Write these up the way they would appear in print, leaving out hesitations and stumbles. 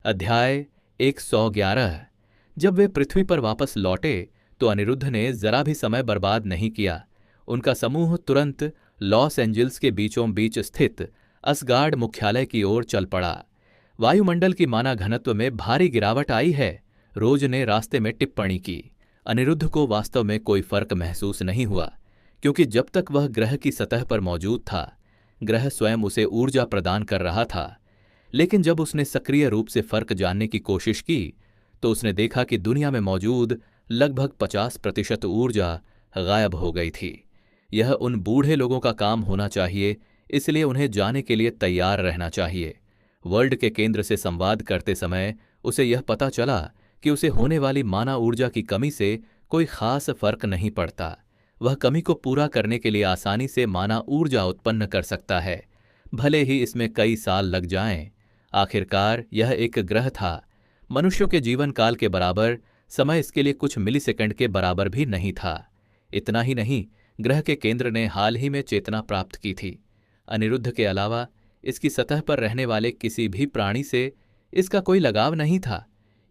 अध्याय 111। जब वे पृथ्वी पर वापस लौटे तो अनिरुद्ध ने जरा भी समय बर्बाद नहीं किया। उनका समूह तुरंत लॉस एंजिल्स के बीचों बीच स्थित असगार्ड मुख्यालय की ओर चल पड़ा। वायुमंडल की माना घनत्व में भारी गिरावट आई है, रोज ने रास्ते में टिप्पणी की। अनिरुद्ध को वास्तव में कोई फर्क महसूस नहीं हुआ, क्योंकि जब तक वह ग्रह की सतह पर मौजूद था, ग्रह स्वयं उसे ऊर्जा प्रदान कर रहा था। लेकिन जब उसने सक्रिय रूप से फर्क जानने की कोशिश की तो उसने देखा कि दुनिया में मौजूद लगभग 50% ऊर्जा गायब हो गई थी। यह उन बूढ़े लोगों का काम होना चाहिए, इसलिए उन्हें जाने के लिए तैयार रहना चाहिए। वर्ल्ड के केंद्र से संवाद करते समय उसे यह पता चला कि उसे होने वाली माना ऊर्जा की कमी से कोई खास फर्क नहीं पड़ता। वह कमी को पूरा करने के लिए आसानी से माना ऊर्जा उत्पन्न कर सकता है, भले ही इसमें कई साल लग जाएं। आखिरकार यह एक ग्रह था। मनुष्यों के जीवन काल के बराबर समय इसके लिए कुछ मिलीसेकंड के बराबर भी नहीं था। इतना ही नहीं, ग्रह के केंद्र ने हाल ही में चेतना प्राप्त की थी। अनिरुद्ध के अलावा इसकी सतह पर रहने वाले किसी भी प्राणी से इसका कोई लगाव नहीं था।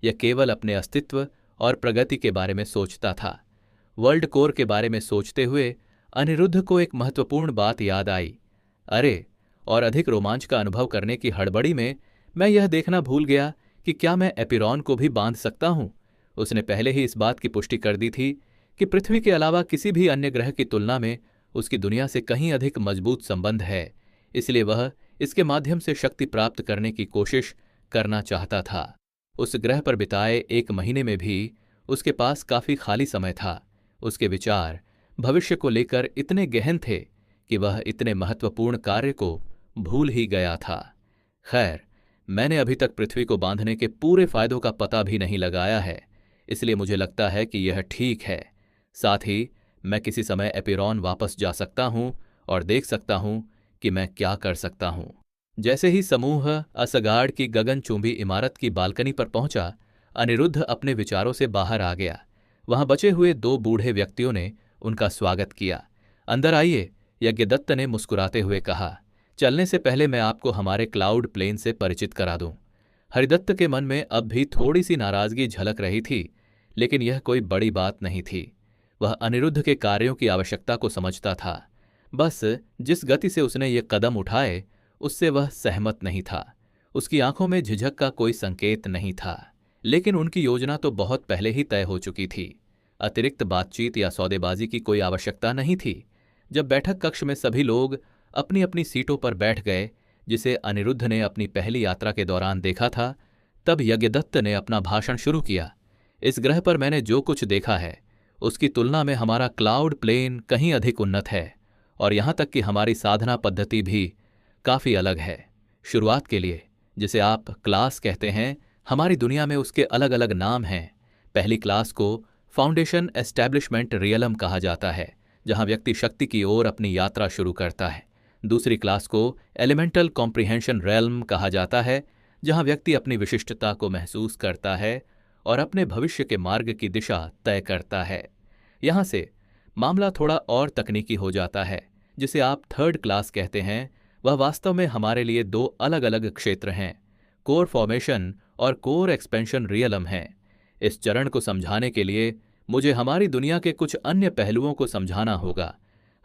यह केवल अपने अस्तित्व और प्रगति के बारे में सोचता था। वर्ल्ड कोर के बारे में सोचते हुए अनिरुद्ध को एक महत्वपूर्ण बात याद आई। अरे, और अधिक रोमांच का अनुभव करने की हड़बड़ी में मैं यह देखना भूल गया कि क्या मैं एपिरॉन को भी बांध सकता हूं। उसने पहले ही इस बात की पुष्टि कर दी थी कि पृथ्वी के अलावा किसी भी अन्य ग्रह की तुलना में उसकी दुनिया से कहीं अधिक मजबूत संबंध है, इसलिए वह इसके माध्यम से शक्ति प्राप्त करने की कोशिश करना चाहता था। उस ग्रह पर बिताए 1 महीने में भी उसके पास काफी खाली समय था। उसके विचार भविष्य को लेकर इतने गहन थे कि वह इतने महत्वपूर्ण कार्य को भूल ही गया था। खैर, मैंने अभी तक पृथ्वी को बांधने के पूरे फायदों का पता भी नहीं लगाया है, इसलिए मुझे लगता है कि यह ठीक है। साथ ही मैं किसी समय एपिरॉन वापस जा सकता हूं और देख सकता हूं कि मैं क्या कर सकता हूं। जैसे ही समूह असगार्ड की गगनचुंबी इमारत की बालकनी पर पहुंचा, अनिरुद्ध अपने विचारों से बाहर आ गया। वहां बचे हुए 2 बूढ़े व्यक्तियों ने उनका स्वागत किया। अंदर आइए, यज्ञदत्त ने मुस्कुराते हुए कहा। चलने से पहले मैं आपको हमारे क्लाउड प्लेन से परिचित करा दूं। हरिदत्त के मन में अब भी थोड़ी सी नाराजगी झलक रही थी, लेकिन यह कोई बड़ी बात नहीं थी। वह अनिरुद्ध के कार्यों की आवश्यकता को समझता था। बस जिस गति से उसने ये कदम उठाए उससे वह सहमत नहीं था। उसकी आंखों में झिझक का कोई संकेत नहीं था, लेकिन उनकी योजना तो बहुत पहले ही तय हो चुकी थी। अतिरिक्त बातचीत या सौदेबाजी की कोई आवश्यकता नहीं थी। जब बैठक कक्ष में सभी लोग अपनी अपनी सीटों पर बैठ गए, जिसे अनिरुद्ध ने अपनी पहली यात्रा के दौरान देखा था, तब यज्ञदत्त ने अपना भाषण शुरू किया। इस ग्रह पर मैंने जो कुछ देखा है उसकी तुलना में हमारा क्लाउड प्लेन कहीं अधिक उन्नत है, और यहां तक कि हमारी साधना पद्धति भी काफी अलग है। शुरुआत के लिए, जिसे आप क्लास कहते हैं, हमारी दुनिया में उसके अलग अलग नाम हैं। पहली क्लास को फाउंडेशन एस्टैब्लिशमेंट रियलम कहा जाता है, जहां व्यक्ति शक्ति की ओर अपनी यात्रा शुरू करता है। दूसरी क्लास को एलिमेंटल कॉम्प्रिहेंशन रेल्म कहा जाता है, जहां व्यक्ति अपनी विशिष्टता को महसूस करता है और अपने भविष्य के मार्ग की दिशा तय करता है। यहां से मामला थोड़ा और तकनीकी हो जाता है। जिसे आप थर्ड क्लास कहते हैं, वह वास्तव में हमारे लिए 2 अलग अलग क्षेत्र हैं, कोर फॉर्मेशन और कोर एक्सपेंशन रियलम हैं। इस चरण को समझाने के लिए मुझे हमारी दुनिया के कुछ अन्य पहलुओं को समझाना होगा।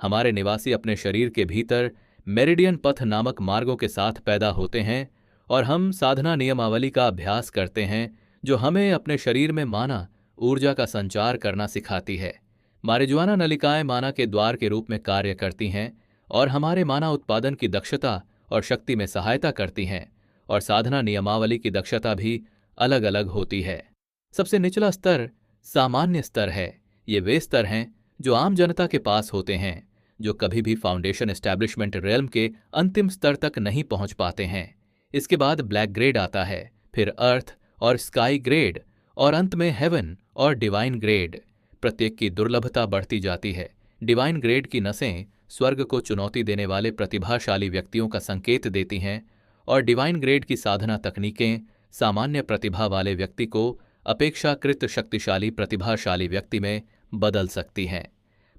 हमारे निवासी अपने शरीर के भीतर मेरिडियन पथ नामक मार्गों के साथ पैदा होते हैं, और हम साधना नियमावली का अभ्यास करते हैं जो हमें अपने शरीर में माना ऊर्जा का संचार करना सिखाती है। मारिजुआना नलिकाएं माना के द्वार के रूप में कार्य करती हैं और हमारे माना उत्पादन की दक्षता और शक्ति में सहायता करती हैं, और साधना नियमावली की दक्षता भी अलग अलग होती है। सबसे निचला स्तर सामान्य स्तर है। ये वे स्तर हैं जो आम जनता के पास होते हैं, जो कभी भी फाउंडेशन एस्टैब्लिशमेंट रेल्म के अंतिम स्तर तक नहीं पहुंच पाते हैं। इसके बाद ब्लैक ग्रेड आता है, फिर अर्थ और स्काई ग्रेड, और अंत में हेवन और डिवाइन ग्रेड। प्रत्येक की दुर्लभता बढ़ती जाती है। डिवाइन ग्रेड की नसें स्वर्ग को चुनौती देने वाले प्रतिभाशाली व्यक्तियों का संकेत देती हैं, और डिवाइन ग्रेड की साधना तकनीकें सामान्य प्रतिभा वाले व्यक्ति को अपेक्षाकृत शक्तिशाली प्रतिभाशाली व्यक्ति में बदल सकती हैं।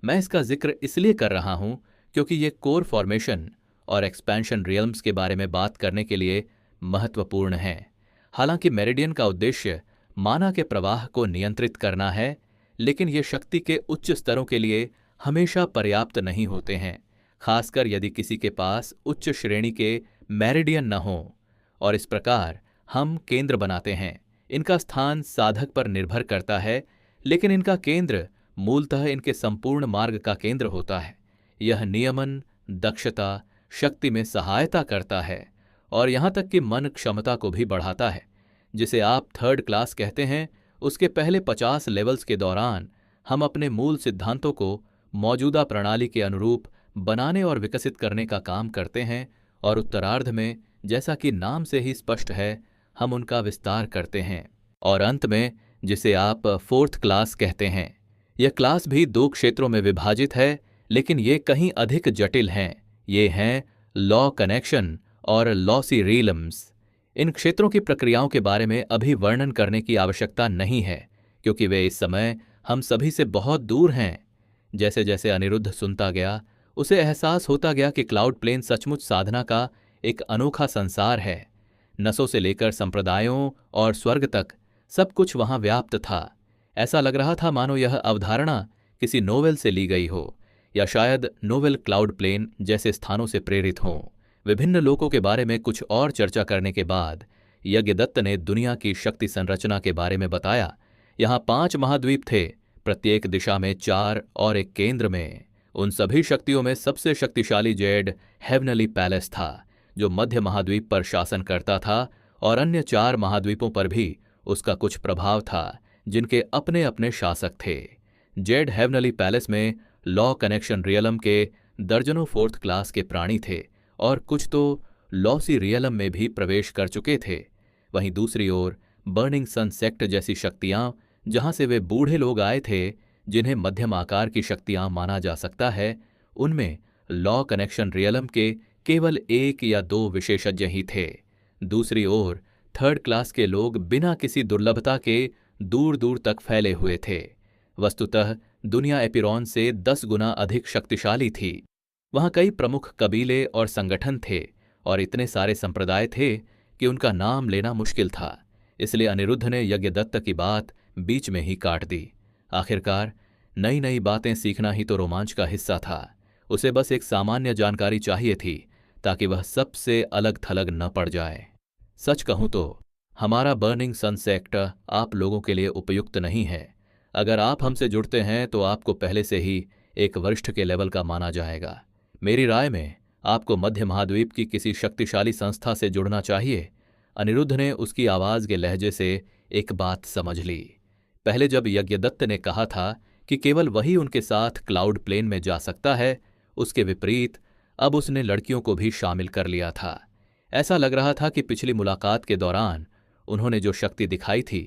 मैं इसका जिक्र इसलिए कर रहा हूं क्योंकि ये कोर फॉर्मेशन और एक्सपेंशन रियल्म्स के बारे में बात करने के लिए महत्वपूर्ण हैं। हालांकि मेरिडियन का उद्देश्य माना के प्रवाह को नियंत्रित करना है, लेकिन ये शक्ति के उच्च स्तरों के लिए हमेशा पर्याप्त नहीं होते हैं, खासकर यदि किसी के पास उच्च श्रेणी के मेरिडियन न हो। और इस प्रकार हम केंद्र बनाते हैं। इनका स्थान साधक पर निर्भर करता है, लेकिन इनका केंद्र मूलतः इनके संपूर्ण मार्ग का केंद्र होता है। यह नियमन, दक्षता, शक्ति में सहायता करता है और यहाँ तक कि मन क्षमता को भी बढ़ाता है। जिसे आप थर्ड क्लास कहते हैं, उसके पहले 50 लेवल्स के दौरान हम अपने मूल सिद्धांतों को मौजूदा प्रणाली के अनुरूप बनाने और विकसित करने का काम करते हैं, और उत्तरार्ध में, जैसा कि नाम से ही स्पष्ट है, हम उनका विस्तार करते हैं। और अंत में, जिसे आप फोर्थ क्लास कहते हैं, यह क्लास भी 2 क्षेत्रों में विभाजित है, लेकिन ये कहीं अधिक जटिल हैं। ये हैं लॉ कनेक्शन और लॉसी रीलम्स। इन क्षेत्रों की प्रक्रियाओं के बारे में अभी वर्णन करने की आवश्यकता नहीं है, क्योंकि वे इस समय हम सभी से बहुत दूर हैं। जैसे जैसे अनिरुद्ध सुनता गया, उसे एहसास होता गया कि क्लाउड प्लेन सचमुच साधना का एक अनोखा संसार है। नसों से लेकर संप्रदायों और स्वर्ग तक सब कुछ वहां व्याप्त था। ऐसा लग रहा था मानो यह अवधारणा किसी नोवेल से ली गई हो, या शायद नोवेल क्लाउड प्लेन जैसे स्थानों से प्रेरित हों। विभिन्न लोकों के बारे में कुछ और चर्चा करने के बाद यज्ञदत्त ने दुनिया की शक्ति संरचना के बारे में बताया। यहाँ 5 महाद्वीप थे, प्रत्येक दिशा में 4 और एक केंद्र में। उन सभी शक्तियों में सबसे शक्तिशाली जेड हेवनली पैलेस था, जो मध्य महाद्वीप पर शासन करता था, और अन्य 4 महाद्वीपों पर भी उसका कुछ प्रभाव था, जिनके अपने अपने शासक थे। जेड हेवनली पैलेस में लॉ कनेक्शन रियलम के दर्जनों फोर्थ क्लास के प्राणी थे, और कुछ तो लॉसी रियलम में भी प्रवेश कर चुके थे। वहीं दूसरी ओर बर्निंग सन सेक्ट जैसी शक्तियां, जहां से वे बूढ़े लोग आए थे, जिन्हें मध्यम आकार की शक्तियां माना जा सकता है, उनमें लॉ कनेक्शन रियलम के केवल 1 या 2 विशेषज्ञ ही थे। दूसरी ओर थर्ड क्लास के लोग बिना किसी दुर्लभता के दूर दूर तक फैले हुए थे। वस्तुतः दुनिया एपिरॉन से 10 गुना अधिक शक्तिशाली थी। वहां कई प्रमुख कबीले और संगठन थे, और इतने सारे संप्रदाय थे कि उनका नाम लेना मुश्किल था। इसलिए अनिरुद्ध ने यज्ञदत्त की बात बीच में ही काट दी। आखिरकार नई नई बातें सीखना ही तो रोमांच का हिस्सा था। उसे बस एक सामान्य जानकारी चाहिए थी, ताकि वह सबसे अलग थलग न पड़ जाए। सच कहूं तो हमारा बर्निंग सन सेक्ट आप लोगों के लिए उपयुक्त नहीं है। अगर आप हमसे जुड़ते हैं तो आपको पहले से ही एक वरिष्ठ के लेवल का माना जाएगा। मेरी राय में आपको मध्य महाद्वीप की किसी शक्तिशाली संस्था से जुड़ना चाहिए। अनिरुद्ध ने उसकी आवाज के लहजे से एक बात समझ ली। पहले जब यज्ञदत्त ने कहा था कि केवल वही उनके साथ क्लाउड प्लेन में जा सकता है, उसके विपरीत अब उसने लड़कियों को भी शामिल कर लिया था। ऐसा लग रहा था कि पिछली मुलाकात के दौरान उन्होंने जो शक्ति दिखाई थी,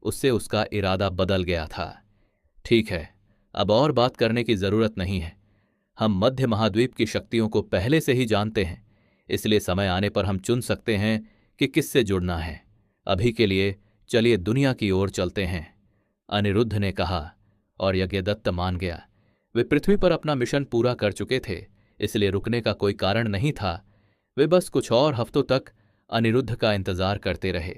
उससे उसका इरादा बदल गया था। ठीक है, अब और बात करने की जरूरत नहीं है। हम मध्य महाद्वीप की शक्तियों को पहले से ही जानते हैं, इसलिए समय आने पर हम चुन सकते हैं कि किससे जुड़ना है। अभी के लिए चलिए दुनिया की ओर चलते हैं, अनिरुद्ध ने कहा, और यज्ञदत्त मान गया। वे पृथ्वी पर अपना मिशन पूरा कर चुके थे, इसलिए रुकने का कोई कारण नहीं था। वे बस कुछ और हफ्तों तक अनिरुद्ध का इंतजार करते रहे।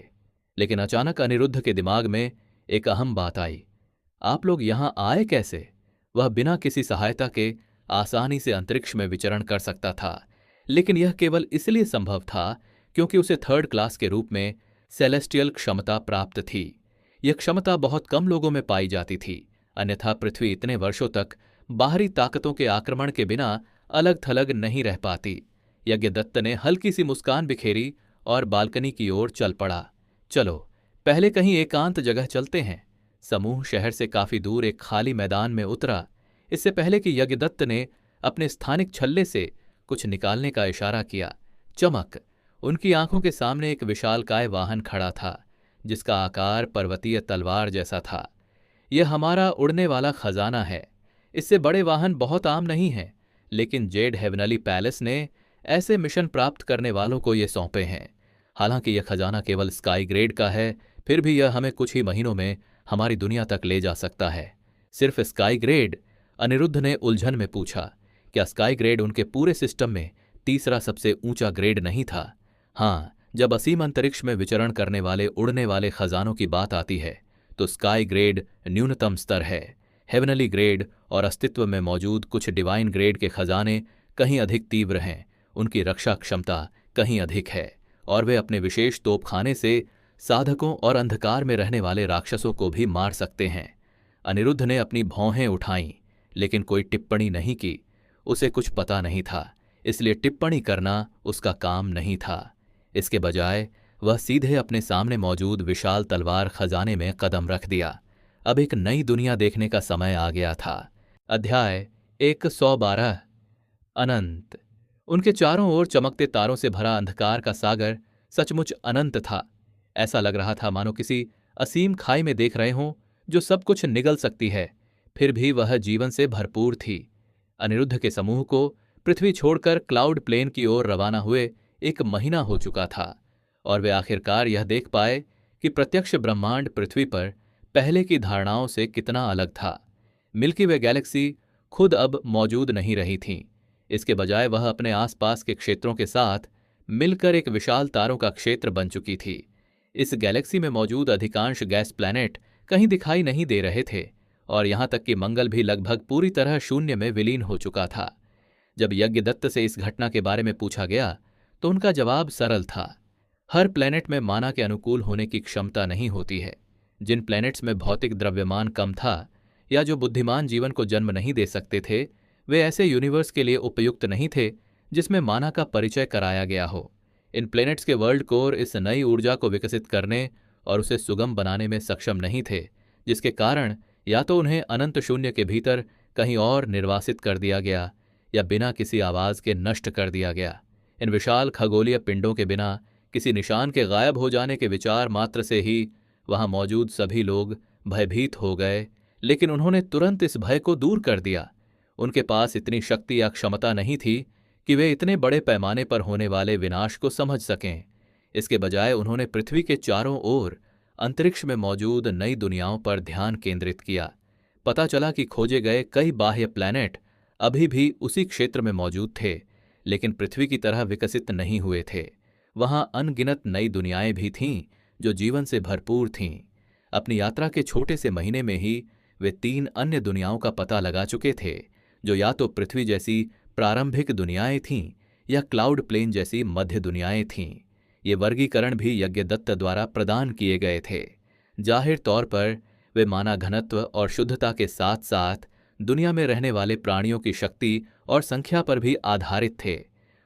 लेकिन अचानक अनिरुद्ध के दिमाग में एक अहम बात आई। आप लोग यहां आए कैसे? वह बिना किसी सहायता के आसानी से अंतरिक्ष में विचरण कर सकता था, लेकिन यह केवल इसलिए संभव था क्योंकि उसे थर्ड क्लास के रूप में सेलेस्टियल क्षमता प्राप्त थी। यह क्षमता बहुत कम लोगों में पाई जाती थी, अन्यथा पृथ्वी इतने वर्षों तक बाहरी ताकतों के आक्रमण के बिना अलग थलग नहीं रह पाती। यज्ञदत्त ने हल्की सी मुस्कान बिखेरी और बालकनी की ओर चल पड़ा। चलो पहले कहीं एकांत जगह चलते हैं। समूह शहर से काफी दूर एक खाली मैदान में उतरा। इससे पहले कि यज्ञदत्त ने अपने स्थानिक छल्ले से कुछ निकालने का इशारा किया, चमक! उनकी आंखों के सामने एक विशालकाय वाहन खड़ा था, जिसका आकार पर्वतीय तलवार जैसा था। यह हमारा उड़ने वाला खजाना है। इससे बड़े वाहन बहुत आम नहीं हैं, लेकिन जेड हेवनली पैलेस ने ऐसे मिशन प्राप्त करने वालों को ये सौंपे हैं। हालांकि यह खजाना केवल स्काई ग्रेड का है, फिर भी यह हमें कुछ ही महीनों में हमारी दुनिया तक ले जा सकता है। सिर्फ स्काई ग्रेड? अनिरुद्ध ने उलझन में पूछा। क्या स्काई ग्रेड उनके पूरे सिस्टम में तीसरा सबसे ऊंचा ग्रेड नहीं था? हाँ, जब असीम अंतरिक्ष में विचरण करने वाले उड़ने वाले खजानों की बात आती है तो स्काई ग्रेड न्यूनतम स्तर है। हेवनली ग्रेड और अस्तित्व में मौजूद कुछ डिवाइन ग्रेड के खजाने कहीं अधिक तीव्र हैं, उनकी रक्षा क्षमता कहीं अधिक है और वे अपने विशेष तोपखाने से साधकों और अंधकार में रहने वाले राक्षसों को भी मार सकते हैं। अनिरुद्ध ने अपनी भौहें उठाईं, लेकिन कोई टिप्पणी नहीं की। उसे कुछ पता नहीं था, इसलिए टिप्पणी करना उसका काम नहीं था। इसके बजाय वह सीधे अपने सामने मौजूद विशाल तलवार खजाने में कदम रख दिया। अब एक नई दुनिया देखने का समय आ गया था। अध्याय 112 अनंत। उनके चारों ओर चमकते तारों से भरा अंधकार का सागर सचमुच अनंत था। ऐसा लग रहा था मानो किसी असीम खाई में देख रहे हों जो सब कुछ निगल सकती है, फिर भी वह जीवन से भरपूर थी। अनिरुद्ध के समूह को पृथ्वी छोड़कर क्लाउड प्लेन की ओर रवाना हुए 1 महीना हो चुका था और वे आखिरकार यह देख पाए कि प्रत्यक्ष ब्रह्मांड पृथ्वी पर पहले की धारणाओं से कितना अलग था। मिल्की वे गैलेक्सी खुद अब मौजूद नहीं रही थी। इसके बजाय वह अपने आसपास के क्षेत्रों के साथ मिलकर एक विशाल तारों का क्षेत्र बन चुकी थी। इस गैलेक्सी में मौजूद अधिकांश गैस प्लैनेट कहीं दिखाई नहीं दे रहे थे और यहां तक कि मंगल भी लगभग पूरी तरह शून्य में विलीन हो चुका था। जब यज्ञदत्त से इस घटना के बारे में पूछा गया तो उनका जवाब सरल था। हर प्लैनेट में माना के अनुकूल होने की क्षमता नहीं होती है। जिन प्लैनेट्स में भौतिक द्रव्यमान कम था या जो बुद्धिमान जीवन को जन्म नहीं दे सकते थे, वे ऐसे यूनिवर्स के लिए उपयुक्त नहीं थे जिसमें माना का परिचय कराया गया हो। इन प्लैनेट्स के वर्ल्ड कोर इस नई ऊर्जा को विकसित करने और उसे सुगम बनाने में सक्षम नहीं थे, जिसके कारण या तो उन्हें अनंत शून्य के भीतर कहीं और निर्वासित कर दिया गया या बिना किसी आवाज के नष्ट कर दिया गया। इन विशाल खगोलीय पिंडों के बिना किसी निशान के गायब हो जाने के विचार मात्र से ही वहां मौजूद सभी लोग भयभीत हो गए, लेकिन उन्होंने तुरंत इस भय को दूर कर दिया। उनके पास इतनी शक्ति या क्षमता नहीं थी कि वे इतने बड़े पैमाने पर होने वाले विनाश को समझ सकें। इसके बजाय उन्होंने पृथ्वी के चारों ओर अंतरिक्ष में मौजूद नई दुनियाओं पर ध्यान केंद्रित किया। पता चला कि खोजे गए कई बाह्य प्लैनेट अभी भी उसी क्षेत्र में मौजूद थे, लेकिन पृथ्वी की तरह विकसित नहीं हुए थे। वहां अनगिनत नई दुनियाएं भी थीं जो जीवन से भरपूर थीं। अपनी यात्रा के छोटे से महीने में ही वे 3 अन्य दुनियाओं का पता लगा चुके थे, जो या तो पृथ्वी जैसी प्रारंभिक दुनियाएं थीं या क्लाउड प्लेन जैसी मध्य दुनियाएं थीं। ये वर्गीकरण भी यज्ञदत्त द्वारा प्रदान किए गए थे। जाहिर तौर पर वे माना घनत्व और शुद्धता के साथ साथ दुनिया में रहने वाले प्राणियों की शक्ति और संख्या पर भी आधारित थे।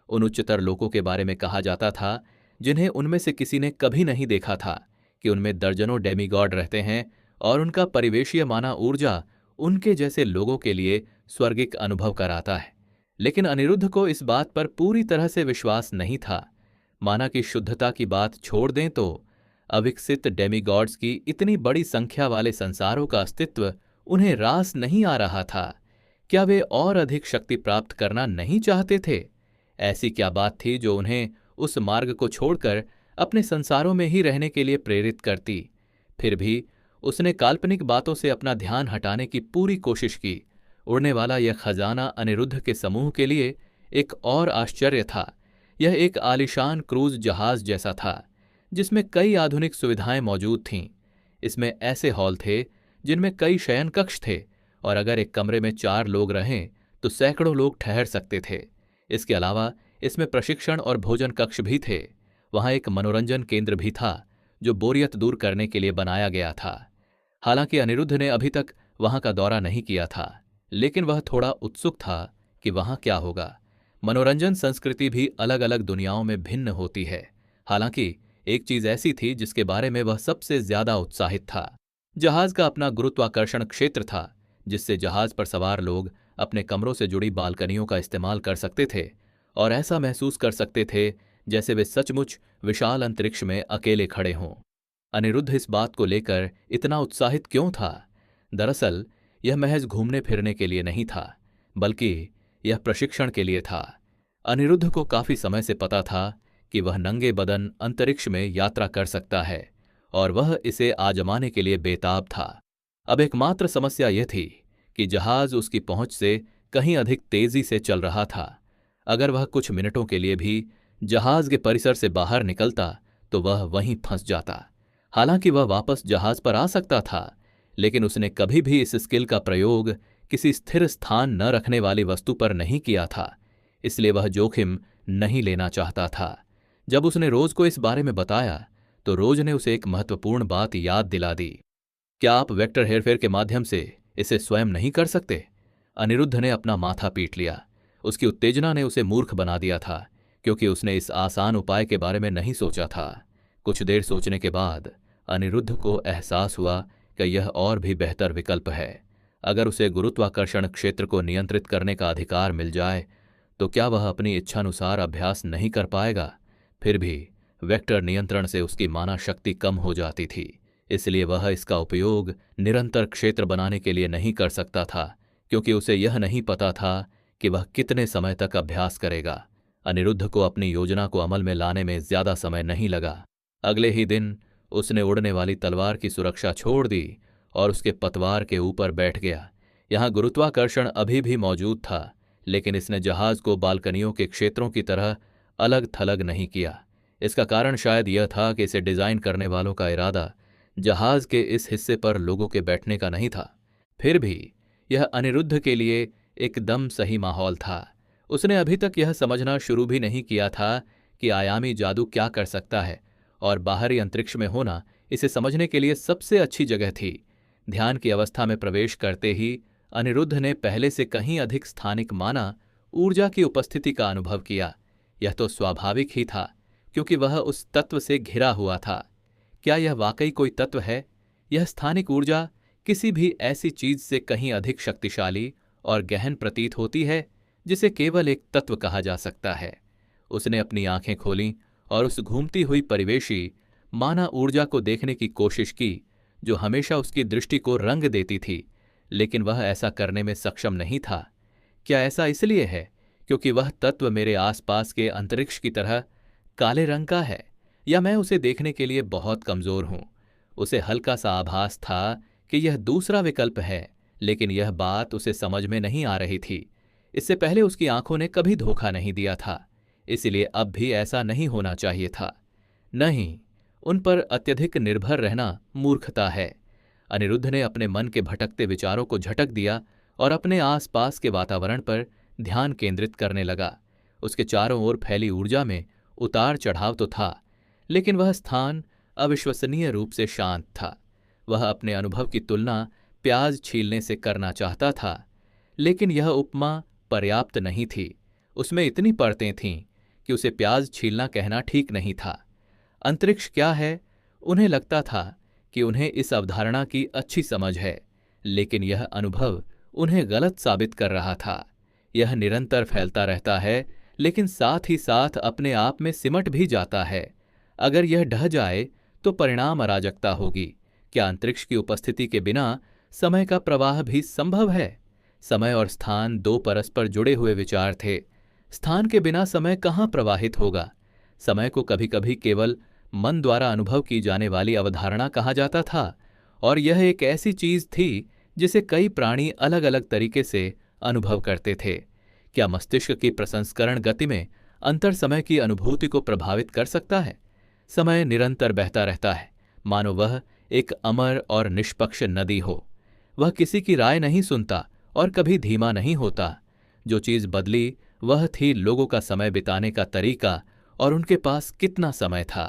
उन उच्चतर लोकों के बारे में कहा जाता था जिन्हें उनमें से किसी ने कभी नहीं देखा था कि उनमें दर्जनों डेमीगॉड रहते हैं और उनका परिवेशीय माना ऊर्जा उनके जैसे लोगों के लिए स्वर्गिक अनुभव कराता है। लेकिन अनिरुद्ध को इस बात पर पूरी तरह से विश्वास नहीं था। माना कि शुद्धता की बात छोड़ दें तो अविकसित डेमीगॉड्स की इतनी बड़ी संख्या वाले संसारों का अस्तित्व उन्हें रास नहीं आ रहा था। क्या वे और अधिक शक्ति प्राप्त करना नहीं चाहते थे? ऐसी क्या बात थी जो उन्हें उस मार्ग को छोड़कर अपने संसारों में ही रहने के लिए प्रेरित करती? फिर भी उसने काल्पनिक बातों से अपना ध्यान हटाने की पूरी कोशिश की। उड़ने वाला यह खजाना अनिरुद्ध के समूह के लिए एक और आश्चर्य था। यह एक आलीशान क्रूज जहाज जैसा था जिसमें कई आधुनिक सुविधाएं मौजूद थीं। इसमें ऐसे हॉल थे जिनमें कई शयन कक्ष थे और अगर एक कमरे में 4 लोग रहें तो सैकड़ों लोग ठहर सकते थे। इसके अलावा इसमें प्रशिक्षण और भोजन कक्ष भी थे। वहां एक मनोरंजन केंद्र भी था जो बोरियत दूर करने के लिए बनाया गया था। हालांकि अनिरुद्ध ने अभी तक वहां का दौरा नहीं किया था, लेकिन वह थोड़ा उत्सुक था कि वहां क्या होगा। मनोरंजन संस्कृति भी अलग अलग दुनियाओं में भिन्न होती है। हालांकि एक चीज ऐसी थी जिसके बारे में वह सबसे ज्यादा उत्साहित था। जहाज का अपना गुरुत्वाकर्षण क्षेत्र था, जिससे जहाज पर सवार लोग अपने कमरों से जुड़ी बालकनियों का इस्तेमाल कर सकते थे और ऐसा महसूस कर सकते थे जैसे वे सचमुच विशाल अंतरिक्ष में अकेले खड़े हों। अनिरुद्ध इस बात को लेकर इतना उत्साहित क्यों था? दरअसल यह महज घूमने फिरने के लिए नहीं था, बल्कि यह प्रशिक्षण के लिए था। अनिरुद्ध को काफी समय से पता था कि वह नंगे बदन अंतरिक्ष में यात्रा कर सकता है और वह इसे आजमाने के लिए बेताब था। अब एकमात्र समस्या यह थी कि जहाज उसकी पहुंच से कहीं अधिक तेजी से चल रहा था। अगर वह कुछ मिनटों के लिए भी जहाज के परिसर से बाहर निकलता तो वह वहीं फंस जाता। हालांकि वह वापस जहाज पर आ सकता था, लेकिन उसने कभी भी इस स्किल का प्रयोग किसी स्थिर स्थान न रखने वाली वस्तु पर नहीं किया था, इसलिए वह जोखिम नहीं लेना चाहता था। जब उसने रोज को इस बारे में बताया तो रोज ने उसे एक महत्वपूर्ण बात याद दिला दी। क्या आप वेक्टर हेरफेर के माध्यम से इसे स्वयं नहीं कर सकते? अनिरुद्ध ने अपना माथा पीट लिया। उसकी उत्तेजना ने उसे मूर्ख बना दिया था, क्योंकि उसने इस आसान उपाय के बारे में नहीं सोचा था। कुछ देर सोचने के बाद अनिरुद्ध को एहसास हुआ कि यह और भी बेहतर विकल्प है। अगर उसे गुरुत्वाकर्षण क्षेत्र को नियंत्रित करने का अधिकार मिल जाए तो क्या वह अपनी इच्छानुसार अभ्यास नहीं कर पाएगा? फिर भी वेक्टर नियंत्रण से उसकी माना शक्ति कम हो जाती थी, इसलिए वह इसका उपयोग निरंतर क्षेत्र बनाने के लिए नहीं कर सकता था, क्योंकि उसे यह नहीं पता था कि वह कितने समय तक अभ्यास करेगा। अनिरुद्ध को अपनी योजना को अमल में लाने में ज्यादा समय नहीं लगा। अगले ही दिन उसने उड़ने वाली तलवार की सुरक्षा छोड़ दी और उसके पतवार के ऊपर बैठ गया। यहां गुरुत्वाकर्षण अभी भी मौजूद था, लेकिन इसने जहाज को बालकनियों के क्षेत्रों की तरह अलग थलग नहीं किया। इसका कारण शायद यह था कि इसे डिजाइन करने वालों का इरादा जहाज के इस हिस्से पर लोगों के बैठने का नहीं था। फिर भी यह अनिरुद्ध के लिए एकदम सही माहौल था। उसने अभी तक यह समझना शुरू भी नहीं किया था कि आयामी जादू क्या कर सकता है, और बाहरी अंतरिक्ष में होना इसे समझने के लिए सबसे अच्छी जगह थी। ध्यान की अवस्था में प्रवेश करते ही अनिरुद्ध ने पहले से कहीं अधिक स्थानिक माना ऊर्जा की उपस्थिति का अनुभव किया। यह तो स्वाभाविक ही था, क्योंकि वह उस तत्व से घिरा हुआ था। क्या यह वाकई कोई तत्व है? यह स्थानिक ऊर्जा किसी भी ऐसी चीज से कहीं अधिक शक्तिशाली और गहन प्रतीत होती है जिसे केवल एक तत्व कहा जा सकता है। उसने अपनी आंखें खोलीं और उस घूमती हुई परिवेशी माना ऊर्जा को देखने की कोशिश की, जो हमेशा उसकी दृष्टि को रंग देती थी, लेकिन वह ऐसा करने में सक्षम नहीं था। क्या ऐसा इसलिए है क्योंकि वह तत्व मेरे आसपास के अंतरिक्ष की तरह काले रंग का है, या मैं उसे देखने के लिए बहुत कमजोर हूं? उसे हल्का सा आभास था कि यह दूसरा विकल्प है, लेकिन यह बात उसे समझ में नहीं आ रही थी। इससे पहले उसकी आंखों ने कभी धोखा नहीं दिया था, इसलिए अब भी ऐसा नहीं होना चाहिए था। नहीं, उन पर अत्यधिक निर्भर रहना मूर्खता है। अनिरुद्ध ने अपने मन के भटकते विचारों को झटक दिया और अपने आसपास के वातावरण पर ध्यान केंद्रित करने लगा। उसके चारों ओर फैली ऊर्जा में उतार चढ़ाव तो था, लेकिन वह स्थान अविश्वसनीय रूप से शांत था। वह अपने अनुभव की तुलना प्याज छीलने से करना चाहता था, लेकिन यह उपमा पर्याप्त नहीं थी। उसमें इतनी परतें थीं कि उसे प्याज छीलना कहना ठीक नहीं था। अंतरिक्ष क्या है? उन्हें लगता था कि उन्हें इस अवधारणा की अच्छी समझ है, लेकिन यह अनुभव उन्हें गलत साबित कर रहा था। यह निरंतर फैलता रहता है, लेकिन साथ ही साथ अपने आप में सिमट भी जाता है। अगर यह ढह जाए तो परिणाम अराजकता होगी। क्या अंतरिक्ष की उपस्थिति के बिना समय का प्रवाह भी संभव है? समय और स्थान दो परस्पर जुड़े हुए विचार थे। स्थान के बिना समय कहाँ प्रवाहित होगा? समय को कभी कभी केवल मन द्वारा अनुभव की जाने वाली अवधारणा कहा जाता था, और यह एक ऐसी चीज थी जिसे कई प्राणी अलग अलग तरीके से अनुभव करते थे। क्या मस्तिष्क की प्रसंस्करण गति में अंतर समय की अनुभूति को प्रभावित कर सकता है? समय निरंतर बहता रहता है, मानो वह एक अमर और निष्पक्ष नदी हो। वह किसी की राय नहीं सुनता और कभी धीमा नहीं होता। जो चीज बदली वह थी लोगों का समय बिताने का तरीका और उनके पास कितना समय था।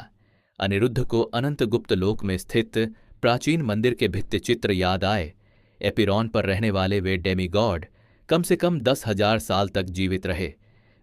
अनिरुद्ध को अनंत गुप्त लोक में स्थित प्राचीन मंदिर के भित्तिचित्र याद आए। एपिरॉन पर रहने वाले वे डेमीगॉड कम से कम 10,000 साल तक जीवित रहे।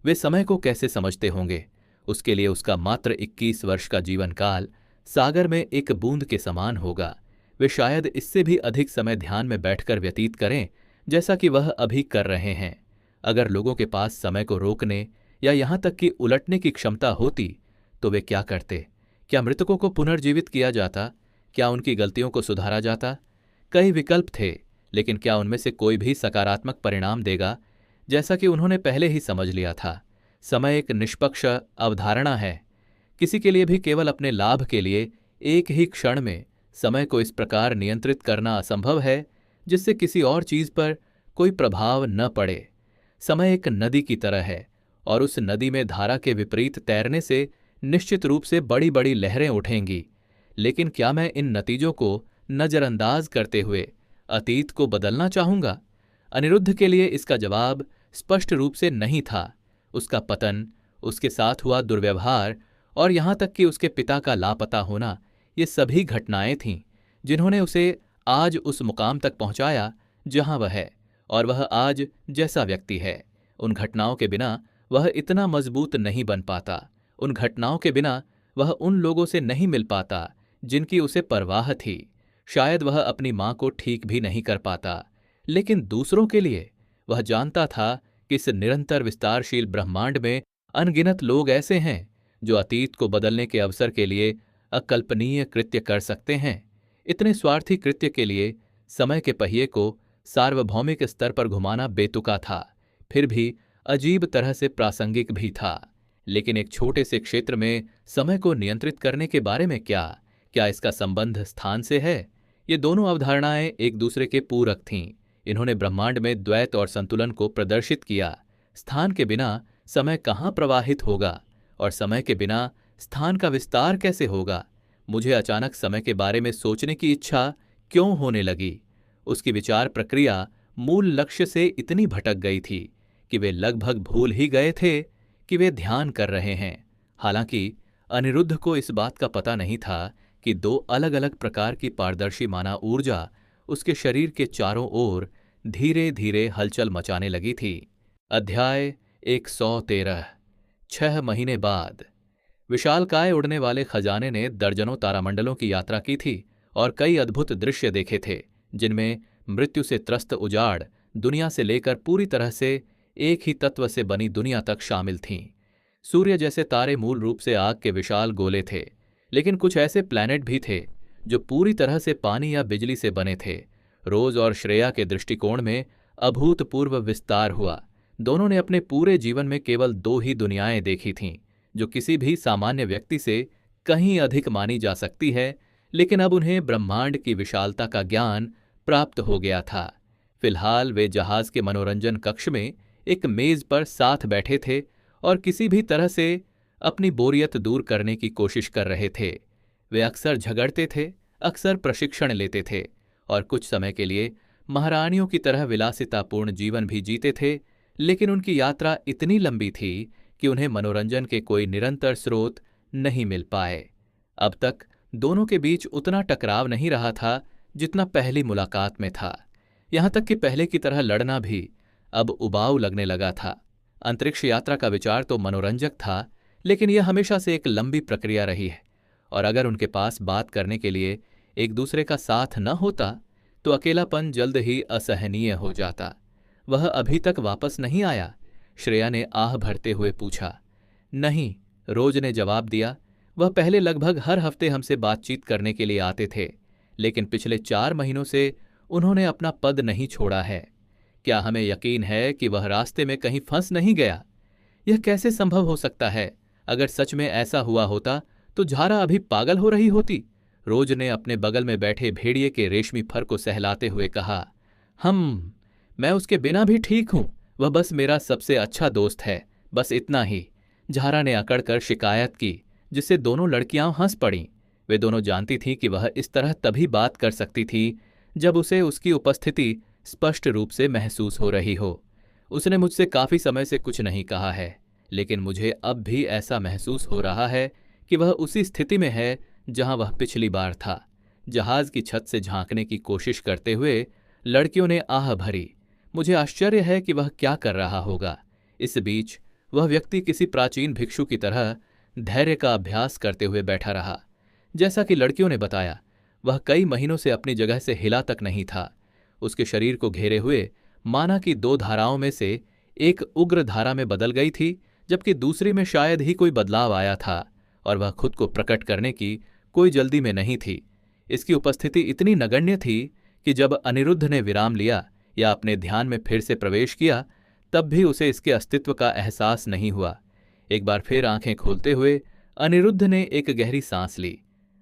वे समय को कैसे समझते होंगे? उसके लिए उसका मात्र 21 वर्ष का जीवन काल सागर में एक बूंद के समान होगा। वे शायद इससे भी अधिक समय ध्यान में बैठकर व्यतीत करें, जैसा कि वह अभी कर रहे हैं। अगर लोगों के पास समय को रोकने या यहां तक कि उलटने की क्षमता होती तो वे क्या करते? क्या मृतकों को पुनर्जीवित किया जाता? क्या उनकी गलतियों को सुधारा जाता? कई विकल्प थे, लेकिन क्या उनमें से कोई भी सकारात्मक परिणाम देगा? जैसा कि उन्होंने पहले ही समझ लिया था, समय एक निष्पक्ष अवधारणा है। किसी के लिए भी केवल अपने लाभ के लिए एक ही क्षण में समय को इस प्रकार नियंत्रित करना असंभव है जिससे किसी और चीज पर कोई प्रभाव न पड़े। समय एक नदी की तरह है और उस नदी में धारा के विपरीत तैरने से निश्चित रूप से बड़ी बड़ी लहरें उठेंगी। लेकिन क्या मैं इन नतीजों को नजरअंदाज करते हुए अतीत को बदलना चाहूंगा? अनिरुद्ध के लिए इसका जवाब स्पष्ट रूप से नहीं था। उसका पतन, उसके साथ हुआ दुर्व्यवहार और यहां तक कि उसके पिता का लापता होना, ये सभी घटनाएं थीं जिन्होंने उसे आज उस मुकाम तक पहुंचाया जहां वह है और वह आज जैसा व्यक्ति है। उन घटनाओं के बिना वह इतना मजबूत नहीं बन पाता। उन घटनाओं के बिना वह उन लोगों से नहीं मिल पाता जिनकी उसे परवाह थी। शायद वह अपनी मां को ठीक भी नहीं कर पाता। लेकिन दूसरों के लिए वह जानता था कि इस निरंतर विस्तारशील ब्रह्मांड में अनगिनत लोग ऐसे हैं जो अतीत को बदलने के अवसर के लिए अकल्पनीय कृत्य कर सकते हैं। इतने स्वार्थी कृत्य के लिए समय के पहिए को सार्वभौमिक स्तर पर घुमाना बेतुका था, फिर भी अजीब तरह से प्रासंगिक भी था। लेकिन एक छोटे से क्षेत्र में समय को नियंत्रित करने के बारे में क्या इसका संबंध स्थान से है? ये दोनों अवधारणाएं एक दूसरे के पूरक थीं। इन्होंने ब्रह्मांड में द्वैत और संतुलन को प्रदर्शित किया। स्थान के बिना समय कहाँ प्रवाहित होगा और समय के बिना स्थान का विस्तार कैसे होगा? मुझे अचानक समय के बारे में सोचने की इच्छा क्यों होने लगी? उसकी विचार प्रक्रिया मूल लक्ष्य से इतनी भटक गई थी कि वे लगभग भूल ही गए थे कि वे ध्यान कर रहे हैं। हालांकि अनिरुद्ध को इस बात का पता नहीं था कि दो अलग अलग प्रकार की पारदर्शी माना ऊर्जा उसके शरीर के चारों ओर धीरे धीरे हलचल मचाने लगी थी। अध्याय 113। 6 महीने बाद। विशालकाय उड़ने वाले खजाने ने दर्जनों तारामंडलों की यात्रा की थी और कई अद्भुत दृश्य देखे थे जिनमें मृत्यु से त्रस्त उजाड़ दुनिया से लेकर पूरी तरह से एक ही तत्व से बनी दुनिया तक शामिल थीं। सूर्य जैसे तारे मूल रूप से आग के विशाल गोले थे, लेकिन कुछ ऐसे प्लैनेट भी थे जो पूरी तरह से पानी या बिजली से बने थे। रोज और श्रेया के दृष्टिकोण में अभूतपूर्व विस्तार हुआ। दोनों ने अपने पूरे जीवन में केवल 2 ही दुनियाएं देखी थीं जो किसी भी सामान्य व्यक्ति से कहीं अधिक मानी जा सकती है, लेकिन अब उन्हें ब्रह्मांड की विशालता का ज्ञान प्राप्त हो गया था। फिलहाल वे जहाज के मनोरंजन कक्ष में एक मेज पर साथ बैठे थे और किसी भी तरह से अपनी बोरियत दूर करने की कोशिश कर रहे थे। वे अक्सर झगड़ते थे, अक्सर प्रशिक्षण लेते थे और कुछ समय के लिए महारानियों की तरह विलासितापूर्ण जीवन भी जीते थे, लेकिन उनकी यात्रा इतनी लंबी थी कि उन्हें मनोरंजन के कोई निरंतर स्रोत नहीं मिल पाए। अब तक दोनों के बीच उतना टकराव नहीं रहा था जितना पहली मुलाकात में था। यहां तक कि पहले की तरह लड़ना भी अब उबाऊ लगने लगा था। अंतरिक्ष यात्रा का विचार तो मनोरंजक था, लेकिन यह हमेशा से एक लंबी प्रक्रिया रही है और अगर उनके पास बात करने के लिए एक दूसरे का साथ न होता तो अकेलापन जल्द ही असहनीय हो जाता। वह अभी तक वापस नहीं आया? श्रेया ने आह भरते हुए पूछा। नहीं, रोज ने जवाब दिया। वह पहले लगभग हर हफ्ते हमसे बातचीत करने के लिए आते थे, लेकिन पिछले 4 महीनों से उन्होंने अपना पद नहीं छोड़ा है। क्या हमें यकीन है कि वह रास्ते में कहीं फंस नहीं गया? यह कैसे संभव हो सकता है? अगर सच में ऐसा हुआ होता तो झारा अभी पागल हो रही होती। रोज ने अपने बगल में बैठे भेड़िए के रेशमी फर को सहलाते हुए कहा। मैं उसके बिना भी ठीक हूं। वह बस मेरा सबसे अच्छा दोस्त है, बस इतना ही। झारा ने अकड़कर शिकायत की, जिससे दोनों लड़कियां हंस पड़ीं। वे दोनों जानती थीं कि वह इस तरह तभी बात कर सकती थी जब उसे उसकी उपस्थिति स्पष्ट रूप से महसूस हो रही हो। उसने मुझसे काफी समय से कुछ नहीं कहा है, लेकिन मुझे अब भी ऐसा महसूस हो रहा है कि वह उसी स्थिति में है जहां वह पिछली बार था। जहाज की छत से झांकने की कोशिश करते हुए लड़कियों ने आह भरी। मुझे आश्चर्य है कि वह क्या कर रहा होगा। इस बीच वह व्यक्ति किसी प्राचीन भिक्षु की तरह धैर्य का अभ्यास करते हुए बैठा रहा। जैसा कि लड़कियों ने बताया, वह कई महीनों से अपनी जगह से हिला तक नहीं था। उसके शरीर को घेरे हुए माना की 2 धाराओं में से एक उग्र धारा में बदल गई थी, जबकि दूसरी में शायद ही कोई बदलाव आया था और वह खुद को प्रकट करने की कोई जल्दी में नहीं थी। इसकी उपस्थिति इतनी नगण्य थी कि जब अनिरुद्ध ने विराम लिया या अपने ध्यान में फिर से प्रवेश किया, तब भी उसे इसके अस्तित्व का एहसास नहीं हुआ। एक बार फिर आंखें खोलते हुए अनिरुद्ध ने एक गहरी सांस ली।